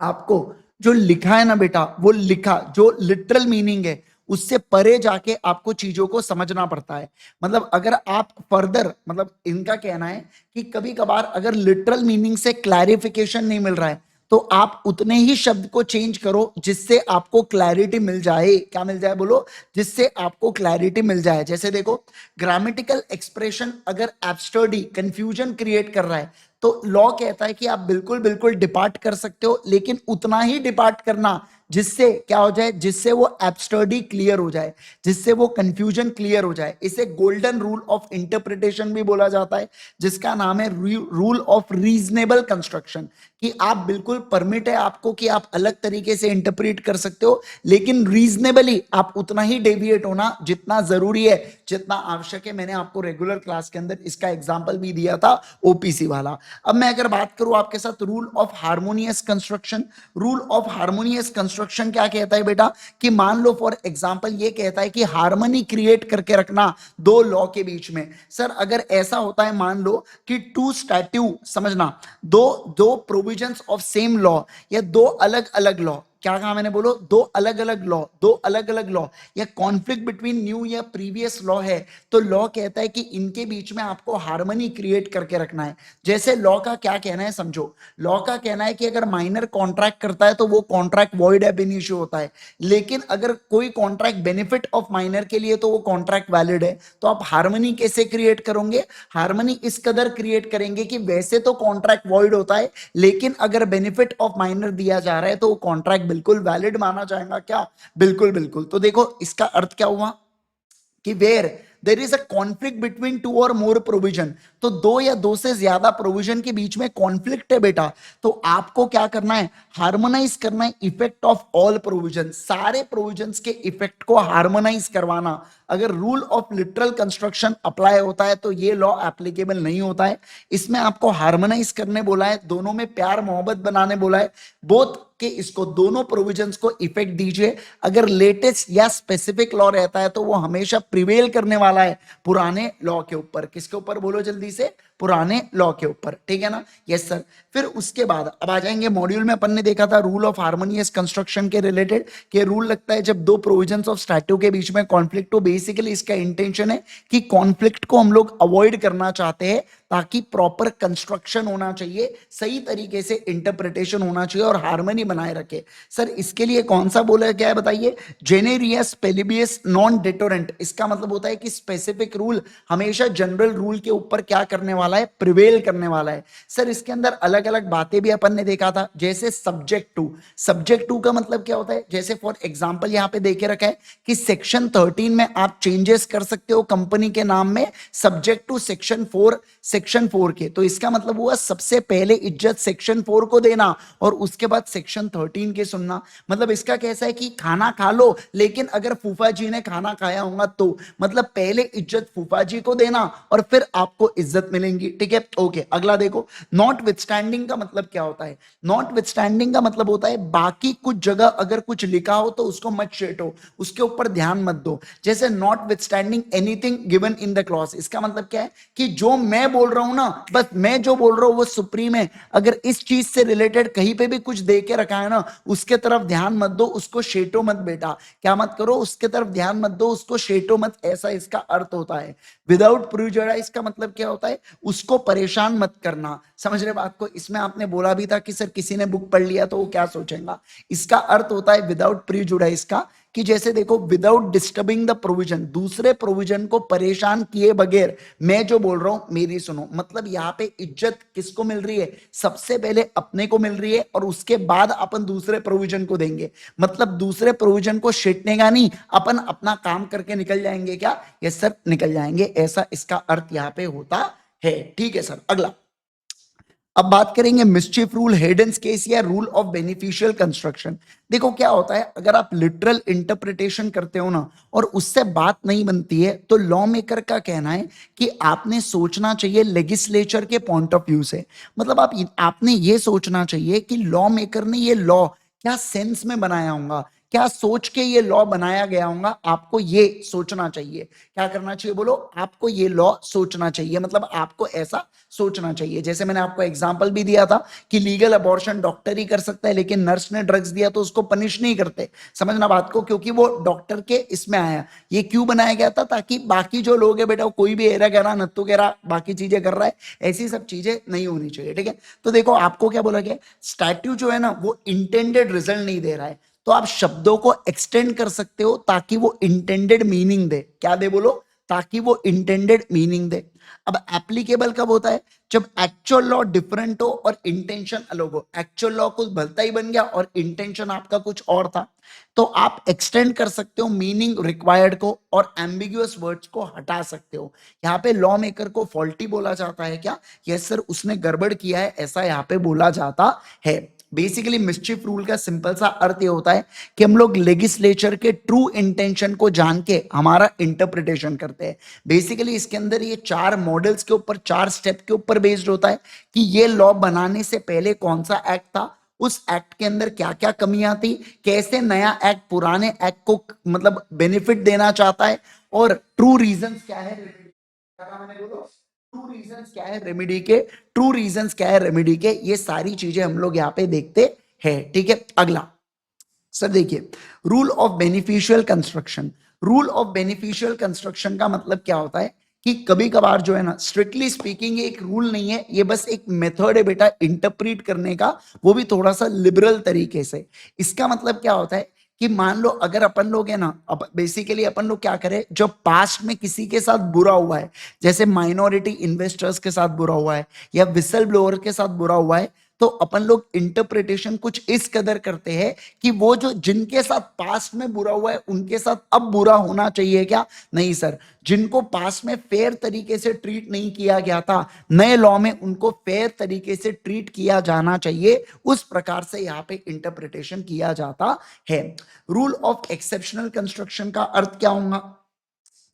आपको जो लिखा है ना बेटा, वो लिखा जो लिटरल मीनिंग है उससे परे जाके आपको चीजों को समझना पड़ता है। मतलब अगर आप फर्दर, मतलब इनका कहना है कि कभी कभार अगर लिटरल मीनिंग से क्लैरिफिकेशन नहीं मिल रहा है तो आप उतने ही शब्द को चेंज करो जिससे आपको क्लैरिटी मिल जाए। क्या मिल जाए? बोलो, जिससे आपको क्लैरिटी मिल जाए। जैसे देखो, ग्रामेटिकल एक्सप्रेशन अगर एब्सर्डी कंफ्यूजन क्रिएट कर रहा है तो लॉ कहता है कि आप बिल्कुल बिल्कुल डिपार्ट कर सकते हो, लेकिन उतना ही डिपार्ट करना जिससे क्या हो जाए, जिससे वो एब्सर्डी क्लियर हो जाए, जिससे वो कंफ्यूजन क्लियर हो जाए। इसे गोल्डन रूल ऑफ इंटरप्रिटेशन भी बोला जाता है, जिसका नाम है रूल ऑफ रीजनेबल कंस्ट्रक्शन, कि आप बिल्कुल परमिट है आपको कि आप अलग तरीके से इंटरप्रेट कर सकते हो, लेकिन रीजनेबली आप उतना ही डेविएट होना जितना जरूरी है, जितना आवश्यक है। मैंने आपको रेगुलर क्लास के अंदर इसका एग्जाम्पल भी दिया था, ओपीसी वाला। अब मैं अगर बात करूं आपके साथ rule of harmonious construction, rule of harmonious construction क्या कहता है बेटा? कि मान लो फॉर एग्जांपल ये कहता है कि हार्मनी क्रिएट करके रखना दो लॉ के बीच में। सर अगर ऐसा होता है, मान लो कि टू स्टैट्यू, समझना, दो दो प्रोविजंस ऑफ सेम लॉ या दो अलग अलग लॉ, क्या कहा मैंने? बोलो, दो अलग अलग लॉ, दो अलग अलग लॉ या कॉन्फ्लिक्ट बिटवीन न्यू या प्रीवियस लॉ है, तो लॉ कहता है कि इनके बीच में आपको हार्मनी क्रिएट करके रखना है। जैसे लॉ का क्या कहना है समझो, लॉ का कहना है कि अगर माइनर कॉन्ट्रैक्ट करता है तो वो कॉन्ट्रैक्ट वॉइड एब इनिशियो होता है, लेकिन अगर कोई कॉन्ट्रैक्ट बेनिफिट ऑफ माइनर के लिए तो वो कॉन्ट्रैक्ट वैलिड है। तो आप हार्मनी कैसे क्रिएट करोगे? हार्मनी इस कदर क्रिएट करेंगे कि वैसे तो कॉन्ट्रैक्ट वॉइड होता है, लेकिन अगर बेनिफिट ऑफ माइनर दिया जा रहा है तो वो कॉन्ट्रैक्ट बिल्कुल वैलिड माना जाएगा। क्या? बिल्कुल बिल्कुल। तो देखो इसका अर्थ क्या हुआ कि where there is a conflict between two और मोर प्रोविजन, तो दो या दो से ज्यादा प्रोविजन के बीच में कॉन्फ्लिक्ट है बेटा, तो आपको क्या करना है, हार्मोनाइज करना है इफेक्ट ऑफ ऑल प्रोविजन, सारे प्रोविजंस के इफेक्ट को हार्मोनाइज करवाना। अगर rule of literal construction apply होता है तो ये लॉ एप्लीकेबल नहीं होता है, इसमें आपको हार्मोनाइज करने बोला है, दोनों में प्यार मोहब्बत बनाने बोला है, बोथ के इसको दोनों प्रोविजंस को इफेक्ट दीजिए। अगर लेटेस्ट या स्पेसिफिक लॉ रहता है तो वो हमेशा प्रिवेल करने वाला है पुराने लॉ के ऊपर। किसके ऊपर बोलो जल्दी से, पुराने लॉ के ऊपर, ठीक है ना। Yes sir. फिर उसके बाद अब आ जाएंगे मॉड्यूल में अपन ने देखा था रूल ऑफ हार्मोनियस कंस्ट्रक्शन के रिलेटेड, कि रूल लगता है जब दो प्रोविजंस ऑफ स्टैट्यू के बीच में कॉन्फ्लिक्ट हो। बेसिकली इसका इंटेंशन है कि कॉन्फ्लिक्ट को हम लोग अवॉइड करना चाहते हैं ताकि प्रॉपर कंस्ट्रक्शन होना चाहिए, सही तरीके से इंटरप्रिटेशन होना चाहिए और हार्मनी बनाए रखे। सर इसके लिए कौन सा बोला क्या है बताइए, जेनेरियस पेलिबियस नॉन डेटोरेंट। इसका मतलब होता है कि स्पेसिफिक रूल हमेशा जनरल रूल के ऊपर क्या करने वाला है, प्रिवेल करने वाला है। सर इसके अंदर अलग अलग बातें भी अपन ने देखा था, जैसे सब्जेक्ट टू। सब्जेक्ट टू का मतलब क्या होता है, जैसे फॉर एग्जांपल यहां पे देखे रखा है कि सेक्शन 13 में आप चेंजेस कर सकते हो कंपनी के नाम में, सब्जेक्ट टू सेक्शन 4 के। तो इसका मतलब हुआ सबसे पहले इज्जत सेक्शन 4 को देना और उसके बाद सेक्शन 13 के सुनना। मतलब इसका कैसा है कि खाना खा लो, लेकिन अगर फूफा जी ने खाना खाया होगा तो मतलब पहले इज्जत फूफा जी को देना और फिर आपको इज्जत मिलेंगी, ठीक है। ओके अगला देखो, नॉट विथस्टैंडिंग का मतलब क्या होता है। नॉट विथस्टैंडिंग का मतलब होता है बाकी कुछ जगह अगर कुछ लिखा हो तो उसको मत छेटो, उसके ऊपर ध्यान मत दो। जैसे not withstanding anything given in the clause, इसका मतलब क्या है कि जो मैं बोल रहा हूं ना, बस मैं जो बोल रहा हूं वो सुप्रीम है। अगर इस चीज से रिलेटेड कहीं पे भी कुछ दे के रखा है ना, उसके तरफ ध्यान मत दो, उसको शेटो मत बेटा, क्या मत करो, उसके तरफ ध्यान मत दो, उसको शेटो मत, ऐसा इसका अर्थ होता है। विदाउट प्रिजुडाइज का मतलब क्या होता है, उसको परेशान मत करना। समझ रहे बात को। इसमें आपने बोला भी था कि सर किसी ने बुक पढ़ लिया तो वो क्या सोचेगा, इसका अर्थ होता है विदाउट प्रिजुडाइज का, कि जैसे देखो विदाउट डिस्टर्बिंग द प्रोविजन, दूसरे प्रोविजन को परेशान किए बगैर मैं जो बोल रहा हूं मेरी सुनो। मतलब यहां पे इज्जत किसको मिल रही है, सबसे पहले अपने को मिल रही है और उसके बाद अपन दूसरे प्रोविजन को देंगे। मतलब दूसरे प्रोविजन को छेटने का नहीं, अपन अपना काम करके निकल जाएंगे। क्या, यस सर निकल जाएंगे, ऐसा इसका अर्थ यहां पे होता है, ठीक है सर। अगला अब बात करेंगे मिस्चिफ रूल, हेडन्स केस या रूल ऑफ बेनिफिशियल कंस्ट्रक्शन। देखो क्या होता है, अगर आप लिटरल इंटरप्रिटेशन करते हो ना और उससे बात नहीं बनती है तो लॉ मेकर का कहना है कि आपने सोचना चाहिए लेजिस्लेचर के पॉइंट ऑफ व्यू से। मतलब आपने ये सोचना चाहिए कि लॉ मेकर ने ये लॉ क्या सेंस में बनाया होगा, क्या सोच के ये लॉ बनाया गया होगा, आपको ये सोचना चाहिए। क्या करना चाहिए बोलो, आपको ये लॉ सोचना चाहिए, मतलब आपको ऐसा सोचना चाहिए। जैसे मैंने आपको एग्जांपल भी दिया था कि लीगल अबॉर्शन डॉक्टर ही कर सकता है, लेकिन नर्स ने ड्रग्स दिया तो उसको पनिश नहीं करते। समझना बात को, क्योंकि वो डॉक्टर के इसमें आया। ये क्यों बनाया गया था, ताकि बाकी जो लोग है बेटा, कोई भी एरा गहरा नत्तू गहरा बाकी चीजें कर रहा है, ऐसी सब चीजें नहीं होनी चाहिए, ठीक है। तो देखो आपको क्या बोला गया, स्टैट्यू जो है ना वो इंटेंडेड रिजल्ट नहीं दे रहा है, तो आप शब्दों को एक्सटेंड कर सकते हो ताकि वो इंटेंडेड मीनिंग दे। क्या दे बोलो, ताकि वो इंटेंडेड मीनिंग दे। अब एप्लीकेबल कब होता है, जब एक्चुअल लॉ डिफरेंट हो और इंटेंशन अलग हो। एक्चुअल लॉ कुछ भलता ही बन गया और इंटेंशन आपका कुछ और था, तो आप एक्सटेंड कर सकते हो मीनिंग रिक्वायर्ड को और एम्बिगुअस वर्ड्स को हटा सकते हो। यहाँ पे लॉ मेकर को फॉल्टी बोला जाता है क्या, यस सर उसने गड़बड़ किया है, ऐसा यहाँ पे बोला जाता है। बेसिकली मिस्चिफ रूल का सिंपल सा अर्थ ये होता है कि हम लोग लेजिस्लेचर के ट्रू इंटेंशन को जान के हमारा इंटरप्रिटेशन करते हैं। बेसिकली इसके अंदर ये 4 मॉडल्स के ऊपर, 4 स्टेप के ऊपर बेस्ड होता है कि ये लॉ बनाने से पहले कौन सा एक्ट था, उस एक्ट के अंदर क्या क्या कमियां थी, कैसे नया एक्ट पुराने एक्ट को मतलब बेनिफिट देना चाहता है, और ट्रू रीजंस क्या है, ट्रू रीजंस क्या है रेमेडी के, ट्रू रीजंस क्या है रेमेडी के, ये सारी चीजें हम लोग यहाँ पे देखते हैं, ठीक है। अगला सर देखिए, rule of beneficial construction. Rule of beneficial construction का मतलब क्या होता है कि कभी कभार जो है ना, स्ट्रिक्टली स्पीकिंग ये एक रूल नहीं है, ये बस एक मेथड है बेटा इंटरप्रीट करने का, वो भी थोड़ा सा लिबरल तरीके से। इसका मतलब क्या होता है कि मान लो अगर अपन लोग है ना, अब बेसिकली अपन लोग क्या करें, जो पास्ट में किसी के साथ बुरा हुआ है, जैसे माइनॉरिटी इन्वेस्टर्स के साथ बुरा हुआ है या विसल ब्लोअर के साथ बुरा हुआ है, तो अपन लोग इंटरप्रिटेशन कुछ इस कदर करते हैं कि वो जो जिनके साथ पास्ट में बुरा हुआ है उनके साथ अब बुरा होना चाहिए क्या? नहीं सर, जिनको पास्ट में फेयर तरीके से ट्रीट नहीं किया गया था, नए लॉ में उनको फेयर तरीके से ट्रीट किया जाना चाहिए, उस प्रकार से यहां पे इंटरप्रिटेशन किया जाता है। रूल ऑफ एक्सेप्शनल कंस्ट्रक्शन का अर्थ क्या होगा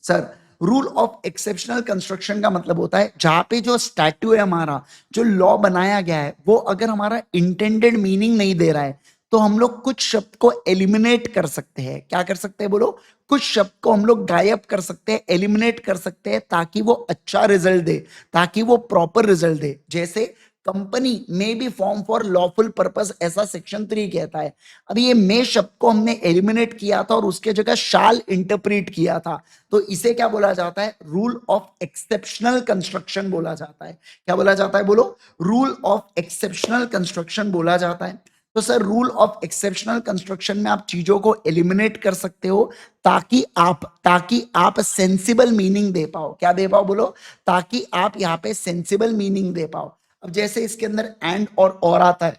sir? Rule of exceptional construction का मतलब होता है जहां पे जो स्टैट्यू है हमारा, जो लॉ बनाया गया है, वो अगर हमारा इंटेंडेड मीनिंग नहीं दे रहा है तो हम लोग कुछ शब्द को एलिमिनेट कर सकते हैं। क्या कर सकते हैं बोलो? कुछ शब्द को हम लोग गायब कर सकते हैं, एलिमिनेट कर सकते हैं, ताकि वो अच्छा रिजल्ट दे, ताकि वो प्रॉपर रिजल्ट दे। जैसे कंपनी में be form for lawful purpose, ऐसा सेक्शन 3 कहता है। अब ये मे शब्द को हमने एलिमिनेट किया था और उसके जगह शाल इंटरप्रीट किया था, तो इसे क्या बोला जाता है? रूल ऑफ एक्सेप्शनल कंस्ट्रक्शन बोला जाता है। क्या बोला जाता है बोलो? रूल ऑफ एक्सेप्शनल कंस्ट्रक्शन बोला जाता है। तो sir rule of exceptional construction में आप चीजों को एलिमिनेट कर सकते हो ताकि आप सेंसिबल मीनिंग दे पाओ। क्या दे पाओ बोलो? ताकि आप यहाँ पे सेंसिबल मीनिंग दे पाओ। अब जैसे इसके अंदर एंड और आता है,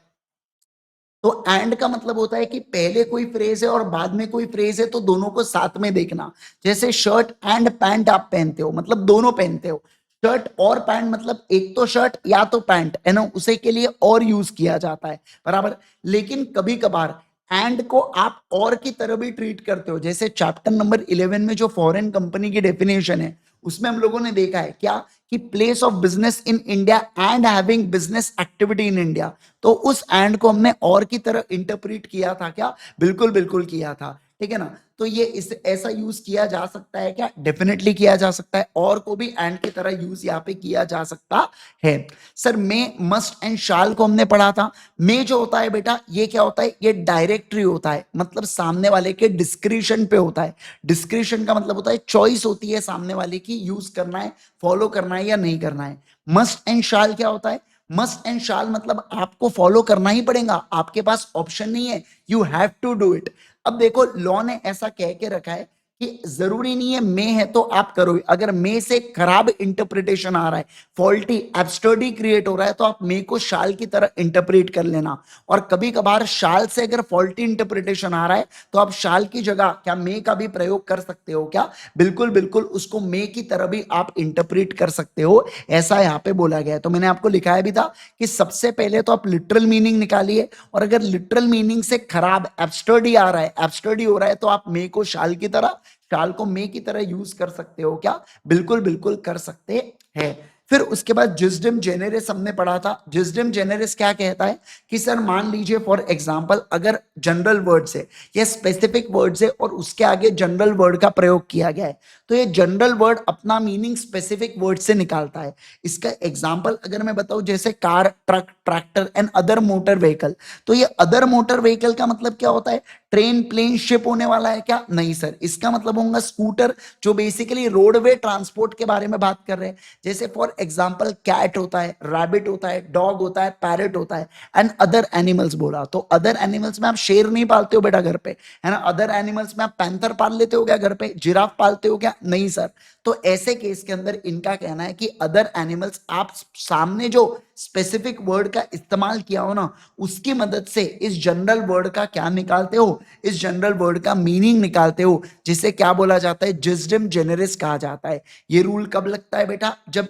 तो एंड का मतलब होता है कि पहले कोई फ्रेज है और बाद में कोई फ्रेज है, तो दोनों को साथ में देखना। जैसे शर्ट एंड पैंट आप पहनते हो, मतलब दोनों पहनते हो। शर्ट और पैंट मतलब एक तो शर्ट या तो पैंट है ना, उसे के लिए और यूज किया जाता है, बराबर। लेकिन कभी कभार एंड को आप और की तरह भी ट्रीट करते हो। जैसे चैप्टर नंबर 11 में जो फॉरेन कंपनी की डेफिनेशन है, उसमें हम लोगों ने देखा है क्या कि place of business in India and having business activity in India, तो उस एंड को हमने और की तरह इंटरप्रीट किया था क्या? बिल्कुल बिल्कुल किया था, ठीक है ना। तो ये इस ऐसा यूज किया जा सकता है क्या? डेफिनेटली किया जा सकता है, और को भी एंड की तरह यूज यहाँ पे किया जा सकता है। सर मे मस्ट एंड शाल को हमने पढ़ा था। मे जो होता है बेटा, ये क्या होता है? ये डायरेक्टरी होता है, मतलब सामने वाले के डिस्क्रिशन पे होता है। डिस्क्रिशन का मतलब होता है चॉइस होती है सामने वाले की, यूज करना है, फॉलो करना है या नहीं करना है। मस्ट एंड शाल क्या होता है? मस्ट एंड शाल मतलब आपको फॉलो करना ही पड़ेगा, आपके पास ऑप्शन नहीं है, you have to do it. अब देखो लॉ ने ऐसा कह के रखा है कि जरूरी नहीं है मे है तो आप करो। अगर मे से खराब इंटरप्रिटेशन आ रहा है, फॉल्टी एब्सर्डी क्रिएट हो रहा है, तो आप मे को शाल की तरह इंटरप्रेट कर लेना। और कभी कभार शाल से अगर फॉल्टी इंटरप्रिटेशन आ रहा है, तो आप शाल की जगह क्या मे का भी प्रयोग कर सकते हो क्या? बिल्कुल बिल्कुल, उसको मे की तरह भी आप इंटरप्रेट कर सकते हो, ऐसा यहाँ पे बोला गया है। तो मैंने आपको लिखाया भी था कि सबसे पहले तो आप लिटरल मीनिंग निकालिए, और अगर लिटरल मीनिंग से खराब एब्सर्डी आ रहा है, एब्सर्डी हो रहा है, तो आप मे को शाल की तरह, शाल को मे की तरह यूज कर सकते हो क्या? बिल्कुल बिल्कुल कर सकते हैं। फिर उसके बाद जिस्डम जेनेरिस हमने पढ़ा था। जिस्डम जेनेरिस क्या कहता है कि सर मान लीजिए फॉर एग्जांपल, अगर जनरल वर्ड्स है या स्पेसिफिक वर्ड्स है और उसके आगे जनरल वर्ड का प्रयोग किया गया है, तो ये जनरल वर्ड अपना मीनिंग स्पेसिफिक वर्ड से निकालता है। इसका एग्जांपल अगर मैं बताऊं, जैसे car, truck, tractor and other motor vehicle, तो ये अदर मोटर व्हीकल का मतलब क्या होता है? ट्रेन, प्लेन, शिप होने वाला है क्या? नहीं सर, इसका मतलब होगा स्कूटर, जो बेसिकली रोडवे ट्रांसपोर्ट के बारे में बात कर रहे हैं। जैसे फॉर एग्जांपल कैट होता है, रैबिट होता है, डॉग होता है, पैरट होता है, एंड अदर एनिमल्स बोला। तो अदर एनिमल्स में आप शेर नहीं पालते हो बेटा घर पे, है ना। अदर एनिमल्स में आप पैंथर पाल लेते हो क्या घर पे? जिराफ पालते हो क्या? नहीं सर। तो ऐसे केस के अंदर इनका कहना है कि अदर एनिमल्स, आप सामने जो स्पेसिफिक वर्ड का इस्तेमाल किया हो ना, उसकी मदद से इस जनरल वर्ड का क्या निकालते हो? इस जनरल वर्ड का मीनिंग निकालते हो, जिसे क्या बोला जाता है? जिस्डम जेनेरिस कहा जाता है। ये रूल कब लगता है बेटा? जब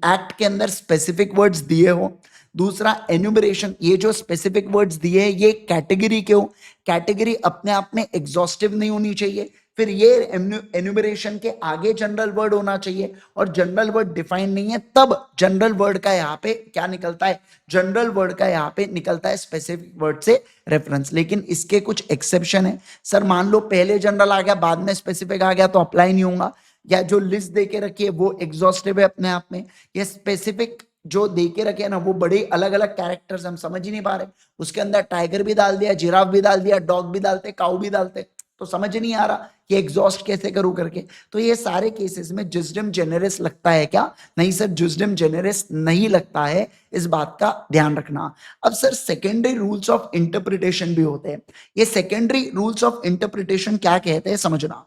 एक्ट के अंदर स्पेसिफिक वर्ड्स दिए हो। दूसरा एन्यूमरेशन, ये जो स्पेसिफिक वर्ड्स दिए हैं ये कैटेगरी के हो, कैटेगरी अपने आप में एग्जॉस्टिव नहीं होनी चाहिए। फिर ये एन्यूमरेशन के आगे जनरल वर्ड होना चाहिए, और जनरल वर्ड डिफाइन नहीं है, तब जनरल वर्ड का यहाँ पे क्या निकलता है? जनरल वर्ड का यहाँ पे निकलता है स्पेसिफिक वर्ड से रेफरेंस। लेकिन इसके कुछ एक्सेप्शन है। सर मान लो पहले जनरल आ गया, बाद में स्पेसिफिक आ गया, तो अप्लाई नहीं होगा। या जो लिस्ट दे के रखी है वो एग्जॉस्टिव है अपने आप में। ये स्पेसिफिक जो दे के रखे हैं ना, वो बड़े अलग अलग कैरेक्टर्स, हम समझ ही नहीं पा रहे। उसके अंदर टाइगर भी डाल दिया, जिराफ भी डाल दिया, डॉग भी डालते, काऊ भी डालते, तो समझ नहीं आ रहा कि एग्जॉस्ट कैसे करूं करके। तो ये सारे केसेस में जिस्डम जेनेरिस लगता है क्या? नहीं सर, जिस्डम जेनेरिस नहीं लगता है, इस बात का ध्यान रखना। अब sir secondary rules of interpretation भी होते हैं। ये सेकेंडरी रूल्स ऑफ इंटरप्रिटेशन क्या कहते हैं समझना।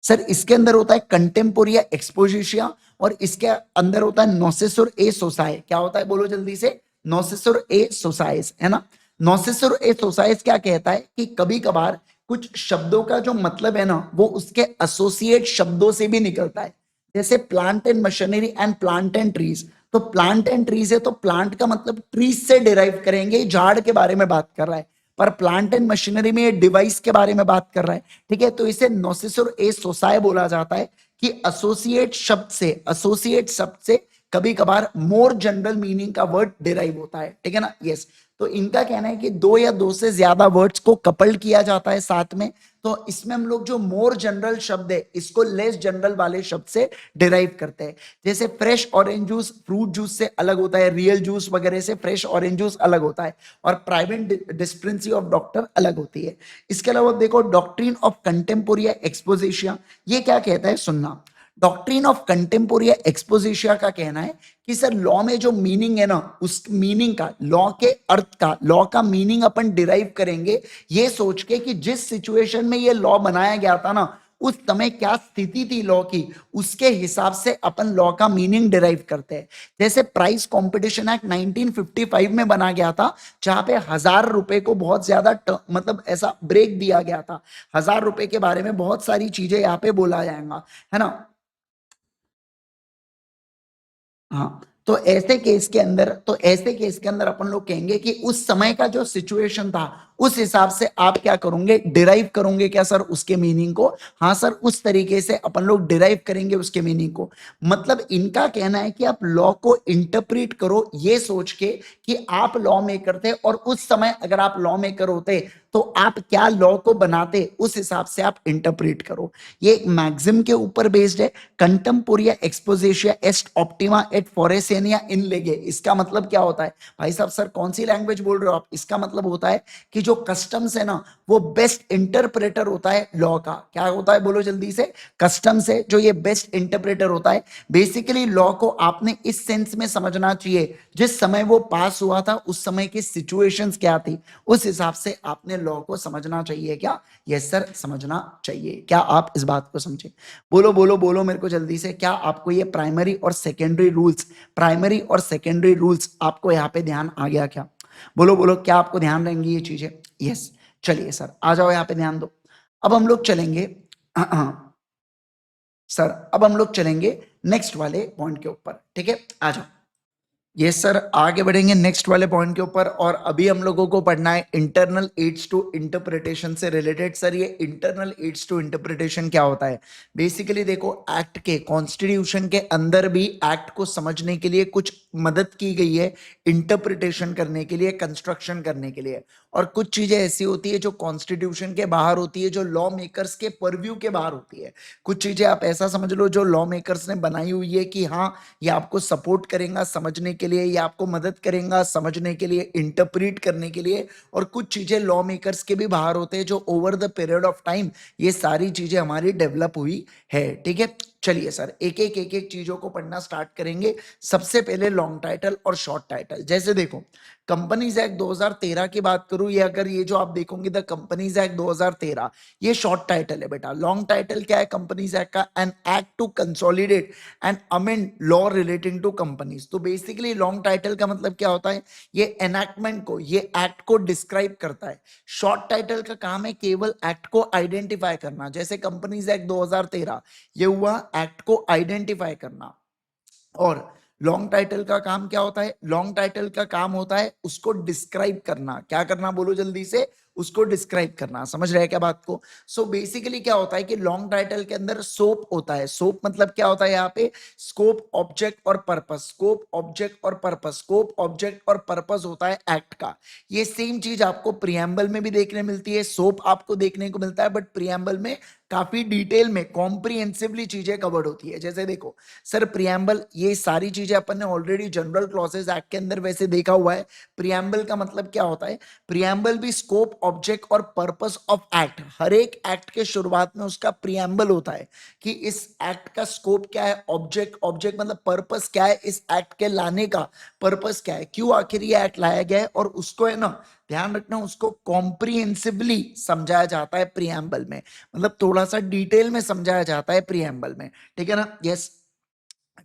सर इसके अंदर होता है कंटेम्पोरिया एक्सपोजिशिया, और इसके अंदर होता है नोसेस और ए सोसाए। क्या होता है बोलो जल्दी से? नॉसेसर ए सोसाइस, है ना। नॉसेसर ए सोसाइस क्या कहता है कि कभी कभार कुछ शब्दों का जो मतलब है ना वो उसके एसोसिएट शब्दों से भी निकलता है। जैसे plant and machinery and plant and trees, तो प्लांट एंड ट्रीज है तो प्लांट का मतलब ट्रीज से डिराइव करेंगे, झाड़ के बारे में बात कर रहा है। पर प्लांट एंड मशीनरी में ये डिवाइस के बारे में बात कर रहा है, ठीक है। तो इसे नोसिसुर ए सोसाई बोला जाता है कि एसोसिएट शब्द से कभी कभार मोर जनरल मीनिंग का वर्ड डिराइव होता है, ठीक है ना। यस, तो इनका कहना है कि दो या दो से ज्यादा वर्ड्स को कपल्ड किया जाता है साथ में, तो इसमें हम लोग जो मोर जनरल शब्द है इसको लेस जनरल वाले शब्द से डिराइव करते हैं। जैसे fresh orange juice fruit juice से अलग होता है, रियल जूस वगैरह से फ्रेश ऑरेंज जूस अलग होता है, और प्राइवेट डिस्पेंसरी ऑफ डॉक्टर अलग होती है। इसके अलावा देखो डॉक्ट्रिन ऑफ कंटेम्पोरिया एक्सपोजिशिया, ये क्या कहता है सुनना। डॉक्ट्रिन ऑफ कंटेम्पोरिया एक्सपोजिशिया का कहना है कि सर लॉ में जो मीनिंग है ना उस मीनिंग का, लॉ के अर्थ का, लॉ का मीनिंग अपन डिराइव करेंगे ये सोच के कि जिस सिचुएशन में ये लॉ बनाया गया था ना उस समय क्या स्थिति थी लॉ की, उसके हिसाब से अपन लॉ का मीनिंग डिराइव करते हैं। जैसे प्राइस कंपटीशन एक्ट 1955 में बना गया था, जहां पे 1,000 रुपए को बहुत ज्यादा मतलब ऐसा ब्रेक दिया गया था। 1,000 रुपए के बारे में बहुत सारी चीजें यहाँ पे बोला जाएगा, है ना। हाँ, तो ऐसे केस के अंदर अपन लोग कहेंगे कि उस समय का जो सिचुएशन था उस हिसाब से आप क्या करोगे, डिराइव करोगे क्या सर उसके मीनिंग को। हाँ सर, उस तरीके से अपन लोग डिराइव करेंगे उसके मीनिंग को। मतलब इनका कहना है कि आप लॉ को इंटरप्रेट करो ये सोच के कि आप लॉ मेकर थे और उस समय अगर आप लॉ मेकर होते तो आप क्या लॉ को बनाते उस हिसाब से आप इंटरप्रेट करो। ये एक मैक्सिम के ऊपर बेस्ड है। कंटेम्पोरिया एक्सपोजिशिया एस्ट ऑप्टिमा एट फोरेसेनिया इन लेगे, इसका मतलब क्या होता है भाई साहब, सर कौन सी लैंग्वेज बोल रहे हो आप। इसका मतलब होता है कि जो कस्टम्स है ना वो बेस्ट इंटरप्रेटर होता है लॉ का। क्या होता है बोलो जल्दी से, कस्टम्स है जो ये बेस्ट इंटरप्रेटर होता है। बेसिकली लॉ को आपने इस सेंस में समझना चाहिए जिस समय वो पास हुआ था उस समय की सिचुएशंस क्या थी, उस हिसाब से आपने लॉ को समझना चाहिए। क्या, यस सर समझना चाहिए। क्या आप इस बात को समझे, बोलो बोलो बोलो मेरे को जल्दी से। क्या आपको ये प्राइमरी और सेकेंडरी रूल्स आपको यहाँ पे ध्यान आ गया क्या, बोलो बोलो, क्या आपको ध्यान रहेंगी ये चीजें। यस, चलिए सर आ जाओ यहाँ पे ध्यान दो। अब हम लोग चलेंगे सर, अब हम लोग चलेंगे नेक्स्ट वाले पॉइंट के ऊपर, ठीक है, आ जाओ। ये सर आगे बढ़ेंगे नेक्स्ट वाले पॉइंट के ऊपर, और अभी हम लोगों को पढ़ना है इंटरनल एड्स टू इंटरप्रिटेशन से रिलेटेड। सर ये इंटरनल एड्स टू इंटरप्रिटेशन क्या होता है। बेसिकली देखो एक्ट के कॉन्स्टिट्यूशन के अंदर भी एक्ट को समझने के लिए कुछ मदद की गई है, इंटरप्रिटेशन करने के लिए, कंस्ट्रक्शन करने के लिए। और कुछ चीजें ऐसी होती है जो कॉन्स्टिट्यूशन के बाहर होती है, जो लॉ मेकर्स के परव्यू के बाहर होती है। कुछ चीजें आप ऐसा समझ लो जो लॉ मेकर्स ने बनाई हुई है कि हाँ ये आपको सपोर्ट करेगा समझने के लिए, ये आपको मदद करेगा समझने के लिए, इंटरप्रीट करने के लिए। और कुछ चीजें लॉ मेकर्स के भी बाहर होते हैं जो over the period of time ये सारी चीजें हमारी डेवलप हुई है, ठीक है। चलिए सर एक एक चीजों को पढ़ना स्टार्ट करेंगे। सबसे पहले लॉन्ग टाइटल और शॉर्ट टाइटल। जैसे देखो कंपनीज एक्ट 2013 की बात करूं, ये अगर ये जो आप देखोगे द कंपनीज एक्ट 2013, ये शॉर्ट टाइटल है बेटा। लॉन्ग टाइटल क्या है कंपनीज एक्ट का, an act to consolidate and amend law relating to companies. तो बेसिकली लॉन्ग टाइटल का मतलब क्या होता है, ये एनैक्टमेंट को, ये एक्ट को डिस्क्राइब करता है। शॉर्ट टाइटल का काम है केवल एक्ट को आइडेंटिफाई करना। जैसे कंपनीज एक्ट 2013 ये हुआ एक्ट को आइडेंटिफाई करना। और लॉन्ग टाइटल का काम क्या होता है, लॉन्ग टाइटल का काम होता है उसको डिस्क्राइब करना। क्या करना बोलो जल्दी से, उसको डिस्क्राइब करना। समझ रहे हैं क्या बात को। सो बेसिकली क्या होता है कि लॉन्ग टाइटल के अंदर सोप होता है। सोप मतलब क्या होता है यहाँ पे, स्कोप ऑब्जेक्ट और पर्पस, स्कोप ऑब्जेक्ट और पर्पस, स्कोप ऑब्जेक्ट और पर्पस होता है एक्ट का। ये सेम चीज आपको प्रियम्बल में भी देखने मिलती है। सोप आपको देखने को मिलता है बट प्रियम्बल में काफी डिटेल में कॉम्प्रिहेंसिवली चीजें कवर्ड होती है। जैसे देखो सर प्रियम्बल, ये सारी चीजें अपन ने ऑलरेडी जनरल क्लॉसेस एक्ट के अंदर वैसे देखा हुआ है। प्रियम्बल का मतलब क्या होता है, प्रियम्बल भी स्कोप ऑब्जेक्ट और पर्पस ऑफ एक्ट, हर एक एक्ट के शुरुआत में उसका प्रियम्बल होता है कि इस एक्ट का स्कोप क्या है, ऑब्जेक्ट, ऑब्जेक्ट मतलब पर्पस क्या है, इस एक्ट के लाने का पर्पस क्या है, क्यों आखिर ये एक्ट लाया गया है, और उसको है ना ध्यान रखना उसको कॉम्प्रिहेंसिवली समझाया जाता है प्रियम्बल में। मतलब थोड़ा सा डिटेल में समझाया जाता है प्रियम्बल में, ठीक है ना। यस,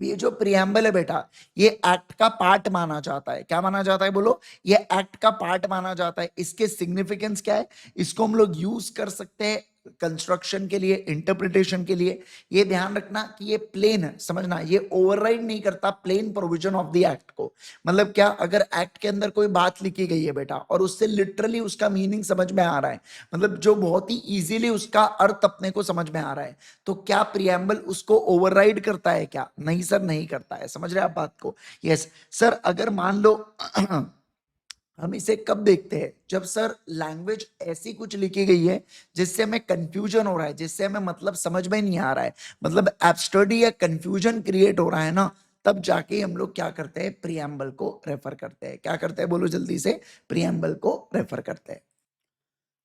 ये जो प्रियम्बल है बेटा, ये एक्ट का पार्ट माना जाता है। क्या माना जाता है बोलो? ये एक्ट का पार्ट माना जाता है। इसके सिग्निफिकेंस क्या है? इसको हम लोग यूज कर सकते हैं कंस्ट्रक्शन के लिए, इंटरप्रिटेशन के लिए। ये ध्यान रखना कि ये प्लेन है, समझना, ये ओवरराइड नहीं करता plain provision of the act को। मतलब क्या, अगर एक्ट के अंदर कोई बात लिखी गई है बेटा और उससे लिटरली उसका मीनिंग समझ में आ रहा है, मतलब जो बहुत ही इजीली उसका अर्थ अपने को समझ में आ रहा है, तो क्या प्रियम्बल उसको ओवरराइड करता है क्या? नहीं सर, नहीं करता है। समझ रहे हैं आप बात को? Yes sir. अगर मान लो हम इसे कब देखते हैं? जब सर लैंग्वेज ऐसी कुछ लिखी गई है जिससे हमें कंफ्यूजन हो रहा है, जिससे हमें मतलब समझ में नहीं आ रहा है, मतलब एब्सर्डिटी या कंफ्यूजन क्रिएट हो रहा है ना, तब जाके हम लोग क्या करते हैं? प्रियम्बल को रेफर करते हैं। क्या करते हैं बोलो जल्दी से? प्रियम्बल को रेफर करते हैं।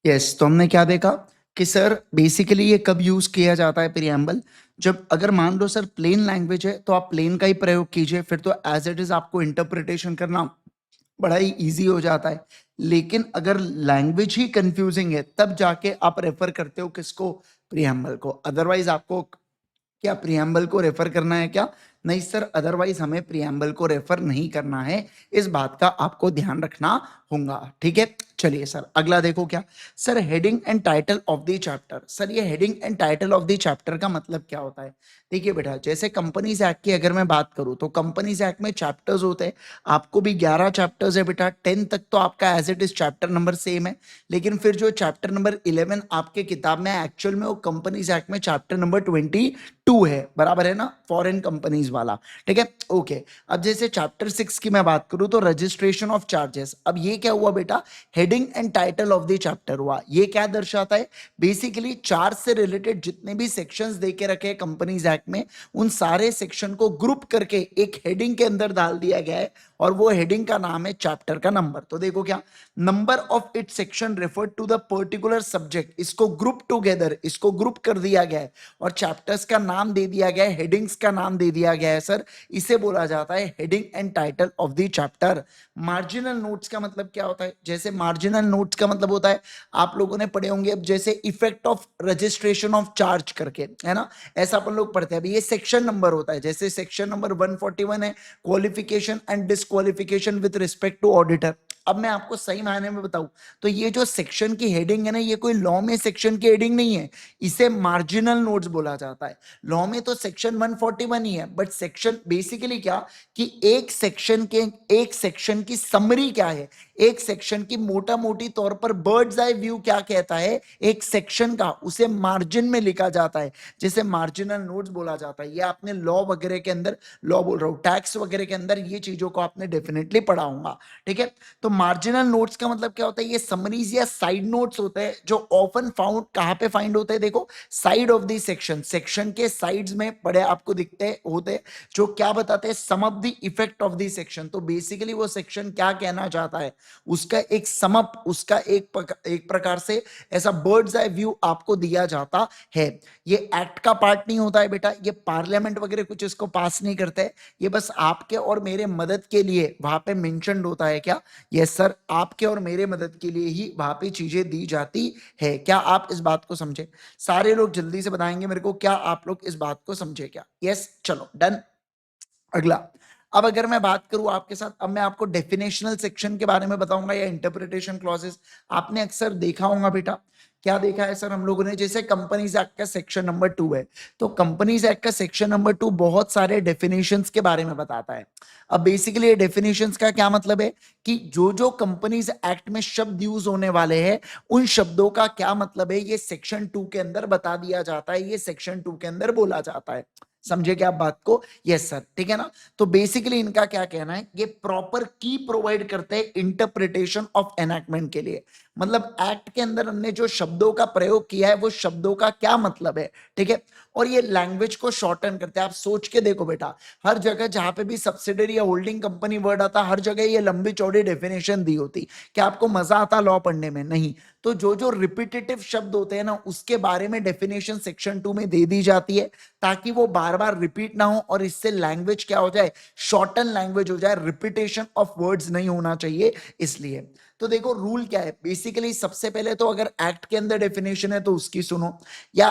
यस, तो हमने क्या देखा कि सर बेसिकली ये कब यूज किया जाता है प्रियम्बल? जब अगर मान लो सर प्लेन लैंग्वेज है तो आप प्लेन का ही प्रयोग कीजिए, फिर तो एज इट इज आपको इंटरप्रिटेशन करना बड़ा ही इजी हो जाता है। लेकिन अगर लैंग्वेज ही कंफ्यूजिंग है तब जाके आप रेफर करते हो किसको? प्रियम्बल को। अदरवाइज आपको क्या प्रियम्बल को रेफर करना है क्या? नहीं सर, अदरवाइज हमें प्रियम्बल को रेफर नहीं करना है। इस बात का आपको ध्यान रखना होगा, ठीक है? चलिए सर अगला देखो। क्या sir? Heading and title of the chapter. Sir ये heading and title of the chapter का मतलब क्या होता है? देखिए बेटा, जैसे कंपनीज एक्ट की अगर मैं बात करूं तो कंपनीज एक्ट में चैप्टर्स होते हैं। आपको भी 11 चैप्टर्स है बेटा, 10 तक तो आपका as it is chapter number same है। लेकिन फिर जो चैप्टर नंबर 11 आपके किताब में एक्चुअल में वो कंपनीज एक्ट में चैप्टर नंबर 22 है, बराबर है ना? फॉरेन कंपनीज वाला, ठीक है? ओके। अब जैसे चैप्टर 6 की मैं बात करूं तो रजिस्ट्रेशन ऑफ चार्जेस। अब ये क्या हुआ बेटा? Heading and title of the chapter हुआ। ये क्या दर्शाता है? बेसिकली चार्ज से रिलेटेड जितने भी सेक्शंस दे के रखे हैं कंपनीज एक्ट में, उन सारे सेक्शन को ग्रुप करके एक हेडिंग के अंदर डाल दिया गया है, और वो हेडिंग का नाम है चैप्टर का नंबर। तो देखो क्या, number of it section refer to the particular subject, इसको ग्रुप टुगेदर, इसको ग्रुप कर दिया गया है, और चैप्टर्स का नाम दे दिया गया है, हेडिंग्स का नाम दे दिया गया है सर। इसे बोला जाता है heading and title of the chapter. Marginal notes का मतलब क्या होता है? जैसे मार्जिनल नोट्स का मतलब होता है, आप लोगों ने पढ़े होंगे, अब जैसे effect of registration of charge करके, है ना? ऐसा अपन लोग पढ़ते हैं। अभी ये सेक्शन नंबर होता है, जैसे सेक्शन नंबर 141 है, qualification and disqualification with respect to auditor. अब मैं आपको सही मायने में बताऊं तो ये जो सेक्शन की हेडिंग है ना, ये कोई लॉ में सेक्शन की हेडिंग नहीं है, इसे मार्जिनल नोट्स बोला जाता है। लॉ में तो सेक्शन 141 ही है, बट सेक्शन बेसिकली क्या, कि एक सेक्शन की समरी क्या है, एक सेक्शन की मोटा मोटी तौर पर बर्ड्स आई व्यू क्या कहता है एक सेक्शन का, उसे मार्जिन में लिखा जाता है, जिसे मार्जिनल नोट्स बोला जाता है। ये आपने लॉ वगैरह के अंदर, लॉ बोल रहा हूं, टैक्स वगैरह के अंदर ये चीजों को आपने डेफिनेटली पढ़ा होगा, ठीक है? तो मार्जिनल नोट्स का मतलब क्या होता है? ये समरीज या साइड नोट्स होते हैं, जो ऑफन फाउंड कहां पे फाइंड होते हैं? देखो, side of the section, section के साइड्स में पड़े आपको दिखते होते हैं, जो क्या बताते हैं? Sum of the effect of the section. तो बेसिकली वो सेक्शन क्या कहना चाहता है, उसका एक समअप, उसका एक प्रकार से ऐसा बर्ड्स आई व्यू आपको दिया जाता है। ये एक्ट का पार्ट नहीं होता है बेटा, ये पार्लियामेंट वगैरह कुछ इसको पास नहीं करते, ये बस आपके और मेरे मदद के लिए वहां पे मेंशन्ड होता है। क्या? यस सर, आपके और मेरे मदद के लिए ही वहां पे चीजें दी जाती है। क्या आप इस बात को समझे? सारे लोग जल्दी से बताएंगे मेरे को, क्या आप लोग इस बात को समझे क्या? यस, चलो डन। अगला, अब अगर मैं बात करूं आपके साथ, अब मैं आपको डेफिनेशनल सेक्शन के बारे में बताऊंगा या इंटरप्रिटेशन क्लॉजेस। आपने अक्सर देखा होगा बेटा, क्या देखा है सर हम लोगों ने? जैसे कंपनीज एक्ट का सेक्शन नंबर 2 है, तो कंपनीज एक्ट का सेक्शन नंबर 2 बहुत सारे डेफिनेशंस के बारे में बताता है। अब बेसिकली ये डेफिनेशंस का क्या मतलब है, कि जो जो कंपनीज एक्ट में शब्द यूज होने वाले हैं, उन शब्दों का क्या मतलब है, ये सेक्शन 2 के अंदर बता दिया जाता है, ये सेक्शन 2 के अंदर बोला जाता है। समझे क्या आप बात को? यस सर, ठीक है ना? तो बेसिकली इनका क्या कहना है, ये प्रॉपर की प्रोवाइड करते हैं इंटरप्रिटेशन ऑफ एनैक्टमेंट के लिए। मतलब एक्ट के अंदर हमने जो शब्दों का प्रयोग किया है, वो शब्दों का क्या मतलब है, ठीक है? और ये लैंग्वेज को शॉर्टन करते हैं। आप सोच के देखो बेटा, हर जगह जहां पे भी सब्सिडरी या होल्डिंग कंपनी वर्ड आता, हर जगह ये लंबी चौड़ी डेफिनेशन दी होती। क्या आपको मजा आता लॉ पढ़ने में? नहीं। तो जो जो रिपीटेटिव शब्द होते हैं ना, उसके बारे में डेफिनेशन सेक्शन 2 में दे दी जाती है, ताकि वो बार बार रिपीट ना हो, और इससे लैंग्वेज क्या हो जाए, शॉर्टन लैंग्वेज हो जाए, रिपीटेशन ऑफ वर्ड्स नहीं होना चाहिए, इसलिए। तो देखो रूल क्या है बेसिकली, सबसे पहले तो अगर एक्ट के अंदर डेफिनेशन है तो उसकी सुनो, या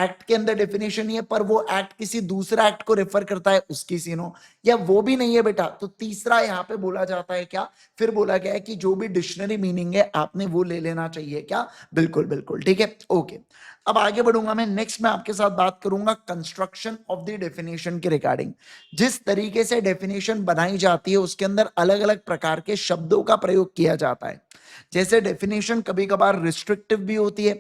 एक्ट के अंदर डेफिनेशन ही है पर वो एक्ट किसी दूसरा एक्ट को रेफर करता है उसकी सुनो, या वो भी नहीं है बेटा तो तीसरा यहाँ पे बोला जाता है क्या, फिर बोला गया है कि जो भी डिक्शनरी मीनिंग है आपने वो ले लेना चाहिए क्या, बिल्कुल बिल्कुल ठीक है ओके। अब आगे बढ़ूंगा मैं, नेक्स्ट मैं आपके साथ बात करूंगा कंस्ट्रक्शन ऑफ द डेफिनेशन के रिगार्डिंग। जिस तरीके से डेफिनेशन बनाई जाती है उसके अंदर अलग अलग प्रकार के शब्दों का प्रयोग किया जाता है। जैसे डेफिनेशन कभी कभार रिस्ट्रिक्टिव भी होती है,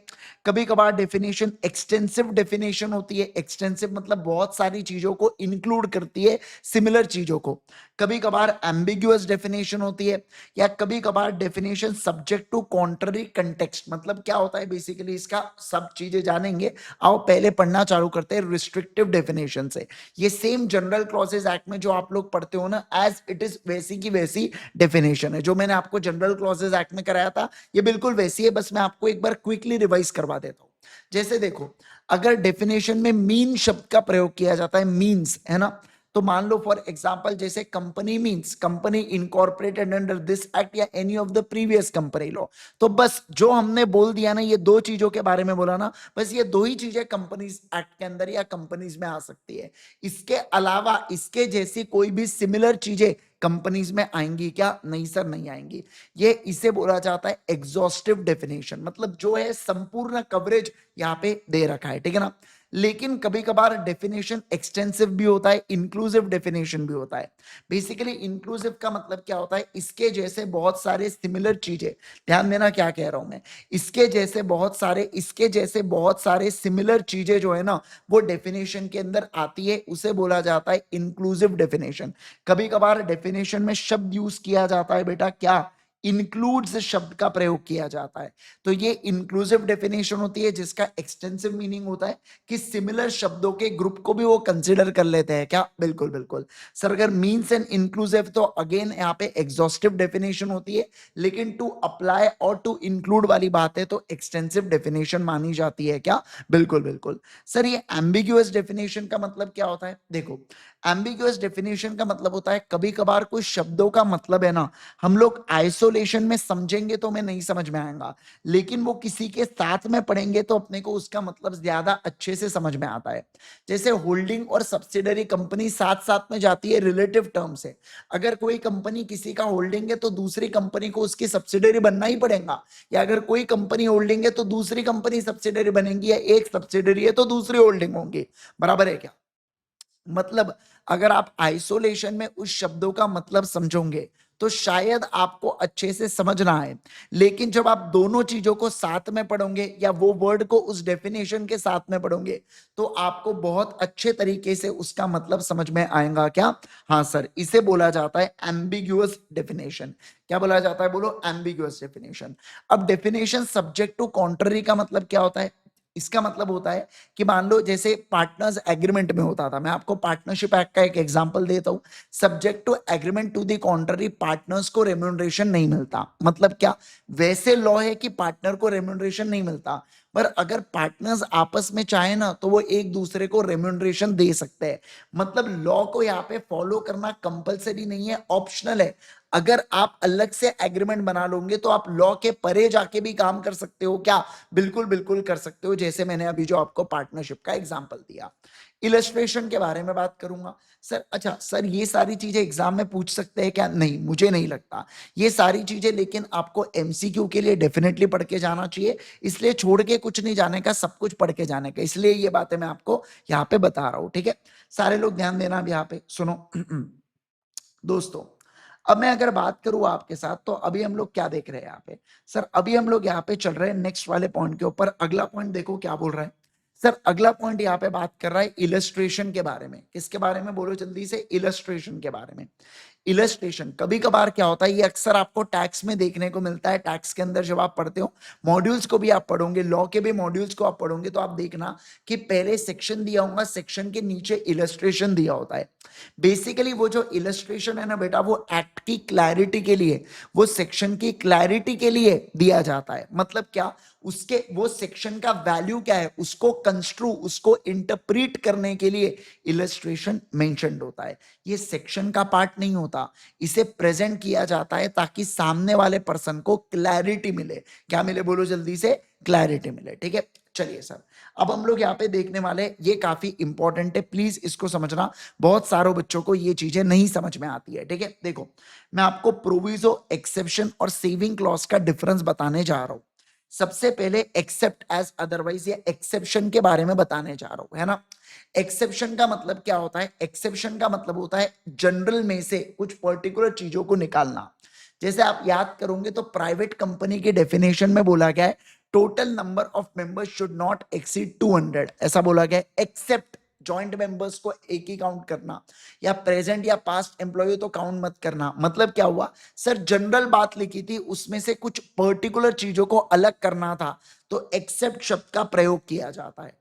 कभी कभार डेफिनेशन एक्सटेंसिव डेफिनेशन होती है, एक्सटेंसिव मतलब बहुत सारी चीजों को इंक्लूड करती है, सिमिलर चीजों को। कभी कभार एम्बिग्युअस डेफिनेशन होती है, या कभी कभार definition subject to contrary context. मतलब क्या होता है बेसिकली इसका सब चीजें जानेंगे, आओ पहले पढ़ना चालू करते हैं रिस्ट्रिक्टिव डेफिनेशन से। ये सेम जनरल क्लॉजेज एक्ट में जो आप लोग पढ़ते हो ना एज इट इज वैसी की वैसी डेफिनेशन है, जो मैंने आपको जनरल क्लॉजेज एक्ट में कराया था ये बिल्कुल वैसी है, बस मैं आपको एक बार क्विकली रिवाइज करवा देता हूं। जैसे देखो, अगर डेफिनेशन में मीन शब्द का प्रयोग किया जाता है, मीन्स है ना, तो मान लो फॉर एग्जांपल जैसे company means company incorporated under this act या any of the previous company law. तो बस जो हमने बोल दिया ना, ये दो चीजों के बारे में बोला ना, बस ये दो ही चीजें कंपनीज एक्ट के अंदर या कंपनीज में आ सकती है। इसके अलावा इसके जैसी कोई भी सिमिलर चीजें कंपनीज में आएंगी क्या, नहीं सर नहीं आएंगी। ये इसे बोला जाता है एग्जॉस्टिव डेफिनेशन, मतलब जो है संपूर्ण कवरेज यहाँ पे दे रखा है, ठीक है ना। लेकिन कभी कभार डेफिनेशन एक्सटेंसिव भी होता है, इंक्लूसिव डेफिनेशन भी होता है। बेसिकली इंक्लूसिव का मतलब क्या होता है, इसके जैसे बहुत सारे सिमिलर चीजें, ध्यान देना क्या कह रहा हूं मैं, इसके जैसे बहुत सारे सिमिलर चीजें जो है ना वो डेफिनेशन के अंदर आती है, उसे बोला जाता है इंक्लूसिव डेफिनेशन। कभी कभार डेफिनेशन में शब्द यूज किया जाता है बेटा क्या, इंक्लूड्स शब्द का प्रयोग किया जाता है। तो ये इंक्लूसिव डेफिनेशन होती है जिसका एक्सटेंसिव मीनिंग होता है कि सिमिलर शब्दों के ग्रुप को भी वो कंसीडर कर लेते हैं क्या, बिल्कुल बिल्कुल। सर अगर मीन्स एंड इंक्लूसिव तो अगेन यहाँ पे एग्जॉस्टिव डेफिनेशन होती है, लेकिन टू अप्लाई और टू इंक्लूड वाली बात है तो एक्सटेंसिव डेफिनेशन मानी जाती है क्या, बिल्कुल बिल्कुल। सर ये एम्बिग्युअस डेफिनेशन का मतलब क्या होता है, देखो एम्बिग्युअस डेफिनेशन का मतलब होता है कभी कभार कुछ शब्दों का मतलब है ना हम लोग आइसोलेशन में समझेंगे तो हमें नहीं समझ में आएगा, लेकिन वो किसी के साथ में पढ़ेंगे तो अपने को उसका मतलब ज्यादा अच्छे से समझ में आता है। जैसे होल्डिंग और सब्सिडरी कंपनी साथ साथ में जाती है रिलेटिव टर्म से। अगर कोई कंपनी किसी का होल्डिंग है तो दूसरी कंपनी को उसकी सब्सिडरी बनना ही पड़ेगा, या अगर कोई कंपनी होल्डिंग है तो दूसरी कंपनी सब्सिडरी बनेगी, या एक सब्सिडरी है तो दूसरी होल्डिंग होंगी, बराबर है क्या। मतलब अगर आप आइसोलेशन में उस शब्दों का मतलब समझोगे तो शायद आपको अच्छे से समझ ना आए, लेकिन जब आप दोनों चीजों को साथ में पढ़ोगे या वो वर्ड को उस डेफिनेशन के साथ में पढ़ोगे तो आपको बहुत अच्छे तरीके से उसका मतलब समझ में आएगा क्या, हाँ सर इसे बोला जाता है एम्बिग्युअस डेफिनेशन। क्या बोला जाता है बोलो, एम्बिग्युअस डेफिनेशन। अब डेफिनेशन सब्जेक्ट टू कॉन्ट्ररी का मतलब क्या होता है, इसका मतलब होता है कि मान लो जैसे पार्टनर्स एग्रीमेंट में होता था, मैं आपको पार्टनरशिप एक्ट का एक एग्जांपल देता हूं, subject to agreement to the contrary partners को रेम्यूनरेशन नहीं मिलता। मतलब क्या, वैसे लॉ है कि पार्टनर को रेम्यूनरेशन नहीं मिलता, पर अगर पार्टनर्स आपस में चाहे ना तो वो एक दूसरे को रेम्यूनरेशन दे सकते हैं। मतलब लॉ को यहाँ पे फॉलो करना कंपलसरी नहीं है, ऑप्शनल है। अगर आप अलग से एग्रीमेंट बना लोगे तो आप लॉ के परे जाके भी काम कर सकते हो क्या, बिल्कुल बिल्कुल कर सकते हो, जैसे मैंने अभी जो आपको पार्टनरशिप का एग्जांपल दिया। इलस्ट्रेशन के बारे में बात करूंगा सर, अच्छा सर ये सारी चीजें एग्जाम में पूछ सकते हैं क्या, नहीं मुझे नहीं लगता ये सारी चीजें, लेकिन आपको एमसीक्यू के लिए डेफिनेटली पढ़ के जाना चाहिए, इसलिए छोड़ के कुछ नहीं जाने का, सब कुछ पढ़ के जाने का, इसलिए ये बातें मैं आपको यहाँ पे बता रहा हूं, ठीक है। सारे लोग ध्यान देना अब यहाँ पे सुनो दोस्तों। अब मैं अगर बात करूं आपके साथ तो अभी हम लोग क्या देख रहे हैं यहाँ पे, सर अभी हम लोग यहाँ पे चल रहे हैं नेक्स्ट वाले पॉइंट के ऊपर। अगला पॉइंट देखो क्या बोल रहा है सर, अगला पॉइंट यहाँ पे बात कर रहा है इलस्ट्रेशन के बारे में। किसके बारे में बोलो जल्दी से, इलस्ट्रेशन के बारे में। इलस्ट्रेशन कभी कभार क्या होता है, ये अक्सर आपको टैक्स में देखने को मिलता है, टैक्स के अंदर जब आप पढ़ते हो, मॉड्यूल्स को भी आप पढ़ोगे, लॉ के भी मॉड्यूल्स को आप पढ़ोगे तो आप देखना कि पहले सेक्शन दिया होगा, सेक्शन के नीचे इलस्ट्रेशन दिया होता है। बेसिकली वो जो इलस्ट्रेशन है ना बेटा, वो एक्ट की क्लैरिटी के लिए, वो सेक्शन की क्लैरिटी के लिए दिया जाता है। मतलब क्या, उसके वो सेक्शन का वैल्यू क्या है उसको कंस्ट्रू, उसको इंटरप्रीट करने के लिए इलस्ट्रेशन मेंशन्ड होता है। ये सेक्शन का पार्ट नहीं होता होता, इसे प्रेजेंट किया जाता है ताकि सामने वाले पर्सन को क्लैरिटी मिले। क्या मिले बोलो जल्दी से? क्लैरिटी मिले। ठीक है, चलिए सर, अब हम लोग यहाँ पे देखने वाले, ये काफी इंपॉर्टेंट है, प्लीज इसको समझना, बहुत सारे बच्चों को ये चीजें नहीं समझ में आती है। ठीक है, देखो मैं आपको प्रोविजो, एक्सेप्शन और सेविंग क्लॉज का डिफरेंस बताने जा रहा हूं। सबसे पहले एक्सेप्ट एज अदरवाइज या एक्सेप्शन के बारे में बताने जा रहा हूं, है ना। एक्सेप्शन का मतलब क्या होता है? एक्सेप्शन का मतलब होता है जनरल में से कुछ पर्टिकुलर चीजों को निकालना। जैसे आप याद करोगे तो प्राइवेट कंपनी के डेफिनेशन में बोला गया है total number of members should not exceed 200, ऐसा बोला गया है। एक्सेप्ट जॉइंट मेंबर्स को एक ही काउंट करना, या प्रेजेंट या पास्ट एम्प्लॉय तो काउंट मत करना। मतलब क्या हुआ सर? जनरल बात लिखी थी, उसमें से कुछ पर्टिकुलर चीजों को अलग करना था, तो एक्सेप्ट शब्द का प्रयोग किया जाता है।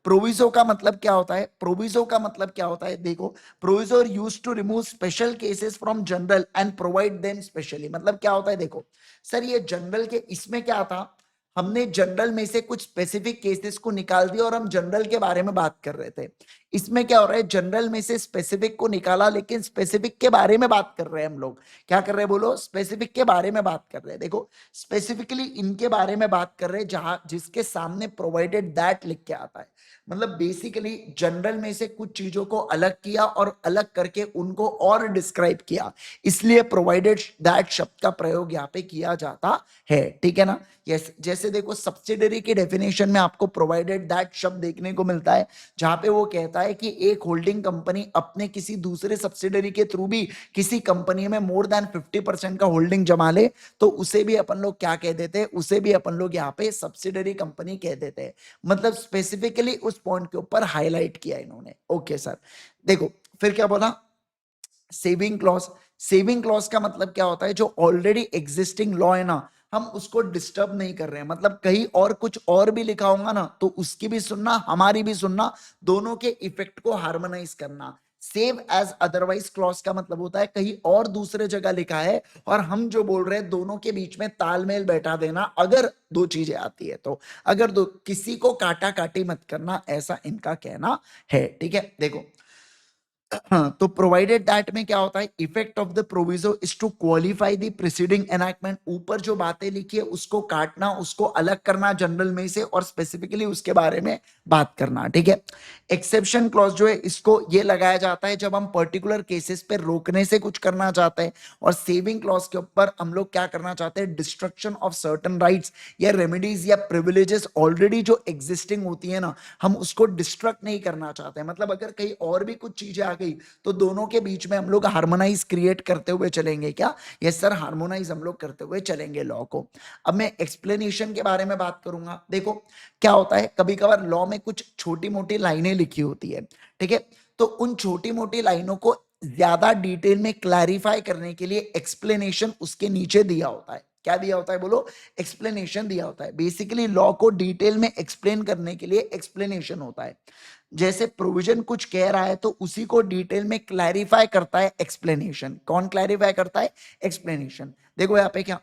प्रोविजो का मतलब क्या होता है? प्रोविजो का मतलब क्या होता है? देखो, proviso use to remove special cases from general and provide them specially. मतलब क्या होता है? देखो सर, ये जनरल के इसमें क्या था, हमने जनरल में से कुछ स्पेसिफिक केसेस को निकाल दिया और हम जनरल के बारे में बात कर रहे थे। इसमें क्या हो रहा है? जनरल में से स्पेसिफिक को निकाला, लेकिन स्पेसिफिक के बारे में बात कर रहे हैं हम लोग। क्या कर रहे हैं बोलो? स्पेसिफिक के बारे में बात कर रहे हैं। देखो, स्पेसिफिकली इनके बारे में बात कर रहे हैं जहां जिसके सामने प्रोवाइडेड दैट लिख के आता है। मतलब बेसिकली जनरल में से कुछ चीजों को अलग किया और अलग करके उनको और डिस्क्राइब किया, इसलिए प्रोवाइडेड दैट शब्द का प्रयोग यहाँ पे किया जाता है। ठीक है ना? यस, जैसे देखो सब्सिडरी की डेफिनेशन में आपको प्रोवाइडेड दैट शब्द देखने को मिलता है, जहां पे वो कहता है कि एक होल्डिंग कंपनी अपने किसी दूसरे सब्सिडरी के थ्रू भी किसी कंपनी में मोर देन 50% का होल्डिंग जमा ले, तो उसे भी अपन लोग क्या कह देते हैं? उसे भी अपन लोग यहाँ पे सब्सिडरी कंपनी कह देते हैं। मतलब स्पेसिफिकली उस पॉइंट के ऊपर हाईलाइट किया इन्होंने। ओके सर, देखो फिर क्या बोला? Saving clause. सेविंग क्लॉज का मतलब क्या होता है? जो ऑलरेडी एग्जिस्टिंग लॉ है ना, हम उसको डिस्टर्ब नहीं कर रहे हैं। मतलब कहीं और कुछ और भी लिखा होगा ना, तो उसकी भी सुनना, हमारी भी सुनना, दोनों के इफेक्ट को हार्मोनाइज करना। सेव एज अदरवाइज क्लॉज का मतलब होता है कहीं और दूसरे जगह लिखा है और हम जो बोल रहे हैं दोनों के बीच में तालमेल बैठा देना, अगर दो चीजें आती है तो। अगर दो, किसी को काटा काटी मत करना, ऐसा इनका कहना है। ठीक है, देखो हाँ, तो प्रोवाइडेड दैट में क्या होता है? Effect of the proviso is to qualify the preceding enactment. ऊपर जो बातें लिखी है उसको काटना, उसको अलग करना जनरल में से, और स्पेसिफिकली उसके बारे में बात करना। ठीक है, एक्सेप्शन क्लॉज जो है इसको ये लगाया जाता है जब हम पर्टिकुलर केसेस पे रोकने से कुछ करना चाहते हैं, और सेविंग क्लॉज के ऊपर हम लोग क्या करना चाहते हैं? डिस्ट्रक्शन ऑफ सर्टन राइट्स या रेमेडीज या प्रिविलेजेस ऑलरेडी जो एग्जिस्टिंग होती है ना, हम उसको डिस्ट्रक्ट नहीं करना चाहते। मतलब अगर कहीं और भी कुछ चीजें आ गई तो दोनों के बीच में हम लोग हार्मोनाइज क्रिएट करते हुए चलेंगे। क्या? यस सर, हार्मोनाइज हम लोग करते हुए चलेंगे लॉ को। अब मैं एक्सप्लेनेशन के बारे में बात करूंगा। देखो क्या होता है, कभी कभार लॉ में कुछ छोटी मोटी लाइनें लिखी होती है। ठीक है, तो उन छोटी मोटी लाइनों को ज्यादा डिटेल में क्लैरिफाई करने के लिए एक्सप्लेनेशन उसके नीचे दिया होता है। क्या दिया होता है बोलो? एक्सप्लेनेशन दिया होता है। बेसिकली लॉ को डिटेल में एक्सप्लेन करने के लिए एक्सप्लेनेशन होता है। जैसे प्रोविजन कुछ कह रहा है तो उसी को डिटेल में क्लैरिफाई करता है एक्सप्लेनेशन। कौन क्लैरिफाई करता है? एक्सप्लेनेशन। देखो यहाँ पे क्या,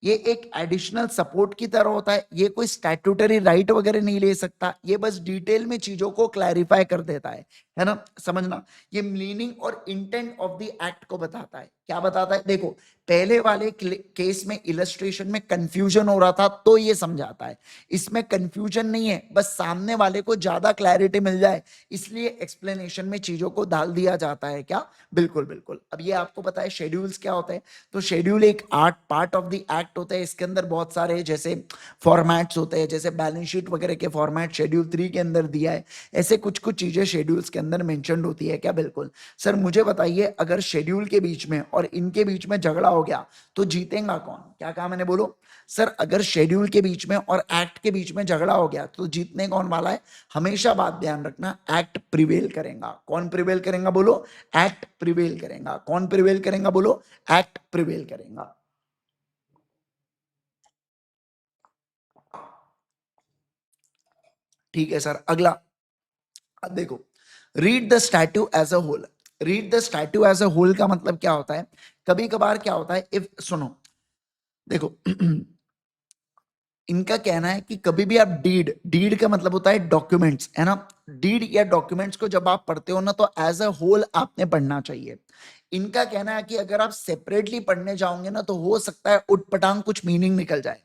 ये एक एडिशनल सपोर्ट की तरह होता है। ये कोई स्टैट्यूटरी राइट वगैरह नहीं ले सकता, ये बस डिटेल में चीजों को क्लैरिफाई कर देता है ना? समझना, ये मीनिंग और इंटेंट ऑफ द एक्ट को बताता है। क्या बताता है? देखो पहले वाले केस में इलस्ट्रेशन में कंफ्यूजन हो रहा था तो ये समझाता है, इसमें कंफ्यूजन नहीं है, बस सामने वाले को ज्यादा क्लैरिटी मिल जाए इसलिए एक्सप्लेनेशन में चीजों को डाल दिया जाता है। क्या? बिल्कुल बिल्कुल। अब ये आपको पता है शेड्यूल्स क्या होते हैं? तो शेड्यूल एक art part of the act होता है। इसके अंदर बहुत सारे जैसे फॉर्मेट्स होते हैं, जैसे बैलेंस शीट वगैरह के फॉर्मेट शेड्यूल 3 के अंदर दिया है। ऐसे कुछ कुछ चीजें शेड्यूल्स के अंदर मेंशन्ड होती है। क्या? बिल्कुल। सर मुझे बताइए, अगर शेड्यूल के बीच में और इनके बीच में झगड़ा हो गया तो जीतेगा कौन? क्या कहा मैंने? बोलो सर, अगर शेड्यूल के बीच में और एक्ट के बीच में झगड़ा हो गया तो जीतने कौन वाला है? हमेशा बात ध्यान रखना, एक्ट प्रिवेल करेगा। कौन प्रिवेल करेगा? बोलो एक्ट प्रिवेल करेगा। कौन प्रिवेल करेगा? बोलो एक्ट प्रिवेल करेगा। ठीक है सर, अगला देखो, read the statute as a whole. Read the statute as a whole का मतलब क्या होता है? कभी कभार क्या होता है, इफ सुनो, देखो इनका कहना है कि कभी भी आप डीड, डीड का मतलब होता है डॉक्यूमेंट्स, है ना, डीड या डॉक्यूमेंट्स को जब आप पढ़ते हो ना तो एज अ होल आपने पढ़ना चाहिए। इनका कहना है कि अगर आप सेपरेटली पढ़ने जाओगे ना तो हो सकता है उटपटांग कुछ मीनिंग निकल जाए,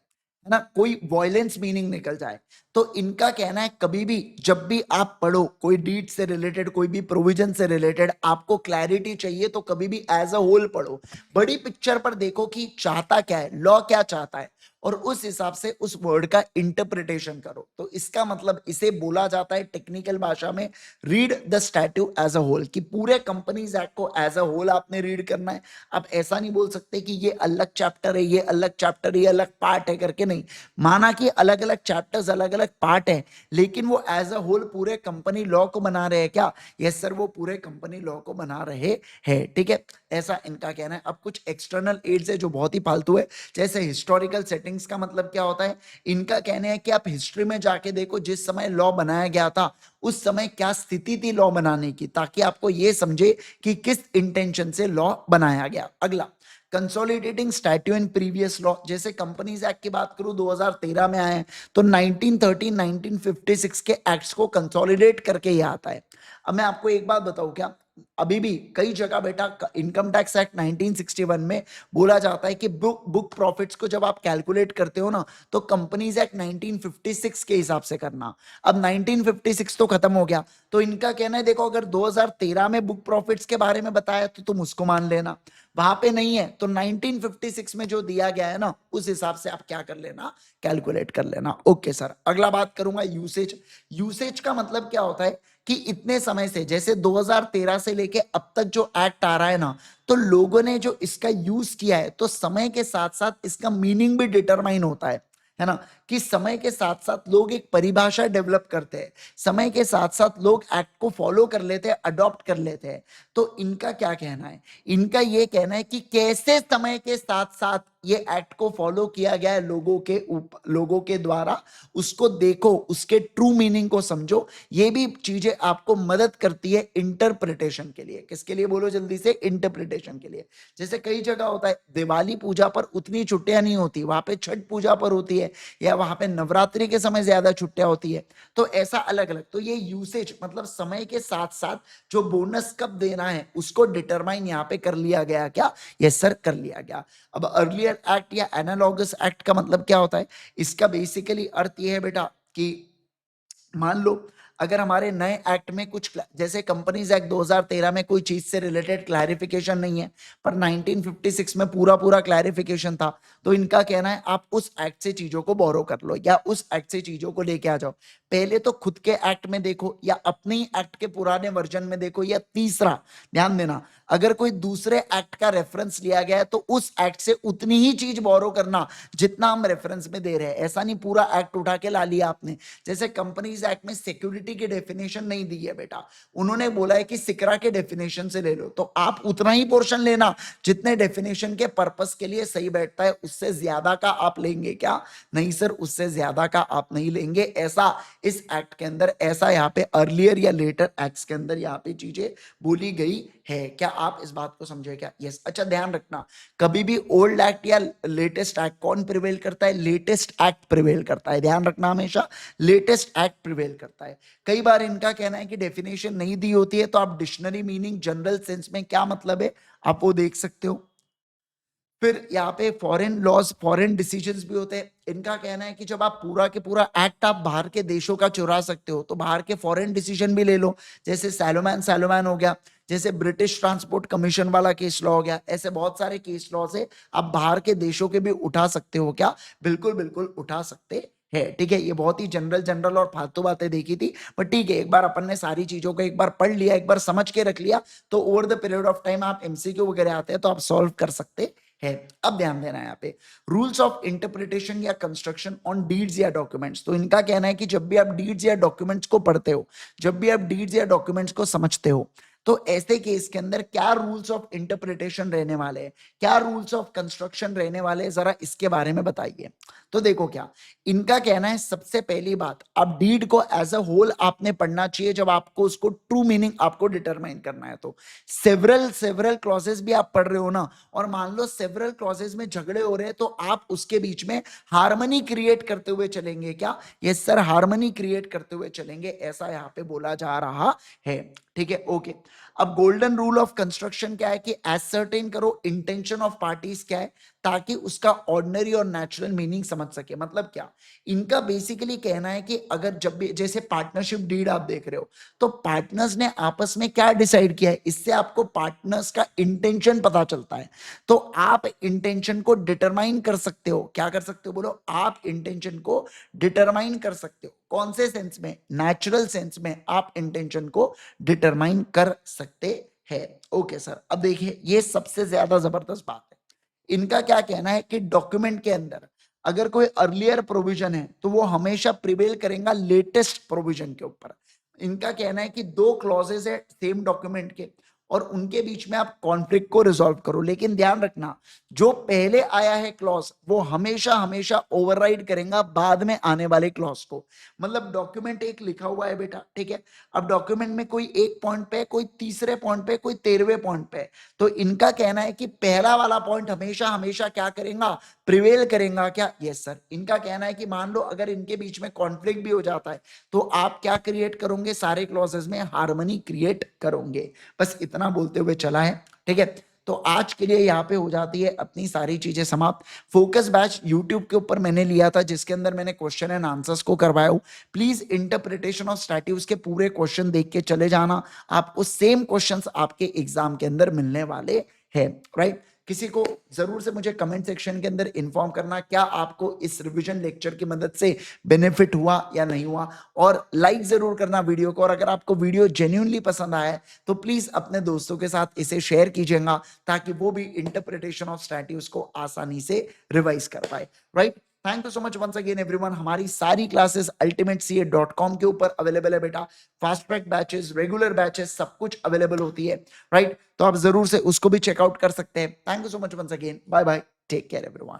है ना, कोई वॉयलेंस मीनिंग निकल जाए। तो इनका कहना है कभी भी जब भी आप पढ़ो कोई डीड से रिलेटेड, कोई भी प्रोविजन से रिलेटेड, आपको क्लैरिटी चाहिए तो कभी भी एज अ होल पढ़ो, बड़ी पिक्चर पर देखो कि चाहता क्या है, लॉ क्या चाहता है, और उस हिसाब से उस वर्ड का इंटरप्रिटेशन करो। तो इसका मतलब, इसे बोला जाता है टेक्निकल भाषा में read the statute as a whole, कि पूरे कंपनीज एक्ट को एज अ होल आपने रीड करना है। आप ऐसा नहीं बोल सकते कि ये अलग चैप्टर है, ये अलग चैप्टर, ये अलग पार्ट है करके, नहीं। माना कि अलग अलग चैप्टर्स, अलग अलग पार्ट है, लेकिन वो एज अ होल पूरे कंपनी लॉ को बना रहे हैं क्या? यस सर, वो पूरे कंपनी लॉ को बना रहे हैं, ठीक है, ऐसा इनका कहना है। अब कुछ एक्सटर्नल एड्स है जो बहुत ही फालतू है, जैसे हिस्टोरिकल सेटिंग्स का मतलब क्या होता है? इनका कहना है कि आप हिस्ट्री में जाके देखो जिस समय लॉ बनाया गया था उस समय क्या स्थिति थी लॉ बनाने की, ताकि आपको यह समझे कि किस इंटेंशन से लॉ बनाया गया। अगला, consolidating statute in previous law, जैसे कंपनीज एक्ट की बात करूं 2013 में आए हैं, तो 1913 1956 के एक्ट्स को कंसोलिडेट करके ये आता है। अब मैं आपको एक बात बताऊं क्या, अभी भी कई जगह बेटा इनकम टैक्स एक्ट 1961 में बोला जाता है कि बुक प्रॉफिट्स को जब आप कैलकुलेट करते हो ना तो कंपनीज एक्ट 1956 के हिसाब से करना। अब 1956 तो खत्म हो गया, तो इनका कहना है देखो अगर 2013 में बुक प्रॉफिट्स के बारे में बताया तो तुम उसको मान लेना, वहां पे नहीं है तो 1956 में जो दिया गया है ना उस हिसाब से आप क्या कर लेना, कैलकुलेट कर लेना। ओके सर, अगला बात करूंगा यूसेज। यूसेज का मतलब क्या होता है कि इतने समय से, जैसे 2013 से लेके अब तक जो एक्ट आ रहा है ना, तो लोगों ने जो इसका यूज किया है तो समय के साथ साथ इसका मीनिंग भी डिटरमाइन होता है ना, कि समय के साथ साथ लोग एक परिभाषा डेवलप करते हैं, समय के साथ साथ लोग एक्ट को फॉलो कर लेते हैं, अडॉप्ट कर लेते हैं। तो इनका क्या कहना है? इनका यह कहना है कि कैसे समय के साथ साथ ये एक्ट को फॉलो किया गया है लोगों के द्वारा, उसको देखो, उसके ट्रू मीनिंग को समझो। ये भी चीजें आपको मदद करती है इंटरप्रिटेशन के लिए। किसके लिए बोलो जल्दी से? इंटरप्रिटेशन के लिए। जैसे कई जगह होता है दिवाली पूजा पर उतनी छुट्टियां नहीं होती, वहां पे छठ पूजा पर होती है, या वहां पे नवरात्रि के समय ज्यादा छुट्टियां होती है, तो ऐसा अलग अलग। तो ये यूसेज मतलब समय के साथ साथ जो बोनस कब देना है उसको डिटरमाइन यहाँ पे कर लिया गया क्या? यस सर, कर लिया गया। अब अर्लियर एक्ट या एनालॉगस एक्ट का मतलब क्या होता है? इसका बेसिकली अर्थ ये है बेटा कि मान लो अगर हमारे नए एक्ट में कुछ, जैसे कंपनीज एक्ट 2013 में कोई चीज से रिलेटेड क्लैरिफिकेशन नहीं है, पर 1956 में पूरा पूरा क्लैरिफिकेशन था, तो इनका कहना है आप उस एक्ट से चीजों को बोरो कर लो या उस एक्ट से चीजों को लेके आ जाओ। पहले तो खुद के एक्ट में देखो या अपने ही एक्ट के पुराने वर्जन में देखो, या तीसरा ध्यान देना, अगर कोई दूसरे एक्ट का रेफरेंस लिया गया है तो उस एक्ट से उतनी ही चीज बोरो करना जितना हम रेफरेंस में दे रहे हैं। ऐसा नहीं पूरा एक्ट उठा के ला लिया आपने। जैसे कंपनीज एक्ट में सिक्योरिटी की डेफिनेशन नहीं दी है बेटा, उन्होंने बोला है कि सिकरा के डेफिनेशन से ले लो, तो आप उतना ही पोर्शन लेना जितने डेफिनेशन के पर्पस के लिए सही बैठता है, उससे ज्यादा का आप लेंगे क्या? नहीं सर, उससे ज्यादा का आप नहीं लेंगे। ऐसा इस एक्ट के अंदर, ऐसा यहाँ पे अर्लियर या लेटर एक्ट्स के अंदर यहाँ पे चीजें बोली गई है। क्या आप इस बात को समझे क्या? यस। अच्छा, ध्यान रखना, कभी भी ओल्ड एक्ट या लेटेस्ट एक्ट कौन प्रिवेल करता है? लेटेस्ट एक्ट प्रिवेल करता है। ध्यान रखना, हमेशा लेटेस्ट एक्ट प्रिवेल करता है। कई बार इनका कहना है कि डेफिनेशन नहीं दी होती है तो आप डिक्शनरी मीनिंग जनरल सेंस में क्या मतलब है आप वो देख सकते हो। फिर यहाँ पे फॉरेन लॉज, फॉरेन डिसीजंस भी होते हैं। इनका कहना है कि जब आप पूरा के पूरा एक्ट आप बाहर के देशों का चुरा सकते हो तो बाहर के फॉरेन डिसीजन भी ले लो, जैसे सैलोमैन सैलोमैन हो गया, जैसे ब्रिटिश ट्रांसपोर्ट कमीशन वाला केस लॉ हो गया, ऐसे बहुत सारे केस लॉ से आप बाहर के देशों के भी उठा सकते हो क्या? बिल्कुल बिल्कुल उठा सकते है। ठीक है, ये बहुत ही जनरल जनरल और फालतू बातें देखी थी, पर ठीक है, एक बार अपन ने सारी चीजों को एक बार पढ़ लिया, एक बार समझ के रख लिया, तो over the period of time आप एमसीक्यू वगैरह आते हैं तो आप सॉल्व कर सकते है। अब ध्यान देना है यहाँ पे रूल्स ऑफ इंटरप्रिटेशन या कंस्ट्रक्शन ऑन डीड्स या डॉक्यूमेंट्स। तो इनका कहना है कि जब भी आप डीड्स या डॉक्यूमेंट्स को पढ़ते हो, जब भी आप डीड्स या डॉक्यूमेंट्स को समझते हो, तो ऐसे केस के अंदर क्या रूल्स ऑफ इंटरप्रिटेशन रहने वाले हैं, क्या रूल्स ऑफ कंस्ट्रक्शन रहने वाले हैं, जरा इसके बारे में बताइए। तो देखो क्या इनका कहना है, सबसे पहली बात, अब डीड को एज अ होल आपने पढ़ना चाहिए जब आपको उसको ट्रू मीनिंग आपको डिटरमाइन करना है। तो सेवरल सेवरल क्लॉजेस भी आप पढ़ रहे हो ना, और मान लो सेवरल क्लॉजेस में झगड़े हो रहे हैं, तो आप उसके बीच में हार्मनी क्रिएट करते हुए चलेंगे। क्या? यस सर, हार्मनी क्रिएट करते हुए चलेंगे, ऐसा यहां पे बोला जा रहा है। ठीक है, ओके। अब गोल्डन रूल ऑफ कंस्ट्रक्शन क्या है कि एसर्टेन करो इंटेंशन ऑफ पार्टीज क्या है, ताकि उसका ऑर्डिनरी और नेचुरल मीनिंग समझ सके। मतलब क्या, इनका बेसिकली कहना है कि अगर जब भी जैसे पार्टनरशिप डीड आप देख रहे हो, तो पार्टनर्स ने आपस में क्या डिसाइड किया है, इससे आपको पार्टनर्स का इंटेंशन पता चलता है। तो आप इंटेंशन को डिटरमाइन कर सकते हो। क्या कर सकते हो बोलो? आप इंटेंशन को डिटरमाइन कर सकते हो। कौन से सेंस में? नेचुरल सेंस में आप इंटेंशन को डिटरमाइन कर सकते हैं। ओके सर, अब देखिए ये सबसे ज्यादा जबरदस्त बात है। इनका क्या कहना है कि डॉक्यूमेंट के अंदर अगर कोई अर्लियर प्रोविजन है तो वो हमेशा प्रिवेल करेगा लेटेस्ट प्रोविजन के ऊपर। इनका कहना है कि दो क्लॉजेस है सेम डॉक्यूमेंट के, और उनके बीच में आप कॉन्फ्लिक्ट को रिजॉल्व करो, लेकिन ध्यान रखना जो पहले आया है क्लॉज वो हमेशा हमेशा ओवरराइड करेगा बाद में आने वाले क्लॉज को। मतलब डॉक्यूमेंट एक लिखा हुआ है बेटा, ठीक है, अब डॉक्यूमेंट में कोई एक पॉइंट पे, कोई तीसरे पॉइंट पे, कोई 13वें पॉइंट पे, तो इनका कहना है कि पहला वाला पॉइंट हमेशा हमेशा क्या करेगा? प्रिवेल करेगा। क्या? Yes sir. इनका कहना है कि मान लो अगर इनके बीच में कॉन्फ्लिक्ट भी हो जाता है तो आप क्या क्रिएट करोगे? सारे क्लॉजेस में हार्मनी क्रिएट करोगे। बस इतना बोलते हुए चला है, ठीक है। तो आज के लिए यहाँ पे हो जाती है अपनी सारी चीजें समाप्त। फोकस बैच यूट्यूब के ऊपर मैंने लिया था, जिसके अंदर मैंने क्वेश्चन एंड आंसर्स को करवाया हूं। प्लीज इंटरप्रिटेशन ऑफ स्टैट्यूज के पूरे क्वेश्चन देख के चले जाना, आपको सेम क्वेश्चंस आपके एग्जाम के अंदर मिलने वाले हैं, राइट। किसी को जरूर से मुझे कमेंट सेक्शन के अंदर इन्फॉर्म करना क्या आपको इस रिवीजन लेक्चर की मदद से बेनिफिट हुआ या नहीं हुआ, और लाइक जरूर करना वीडियो को। और अगर आपको वीडियो जेन्युइनली पसंद आया है तो प्लीज अपने दोस्तों के साथ इसे शेयर कीजिएगा, ताकि वो भी इंटरप्रिटेशन ऑफ स्टैट्यूज को आसानी से रिवाइज कर पाए, right. Thank you so much once again everyone. हमारी सारी क्लासेस ultimatca.com के ऊपर अवेलेबल है बेटा। Fast track batches, regular batches, सब कुछ अवेलेबल होती है, राइट। तो आप जरूर से उसको भी चेकआउट कर सकते हैं। Thank you so much once again, bye bye, take care everyone.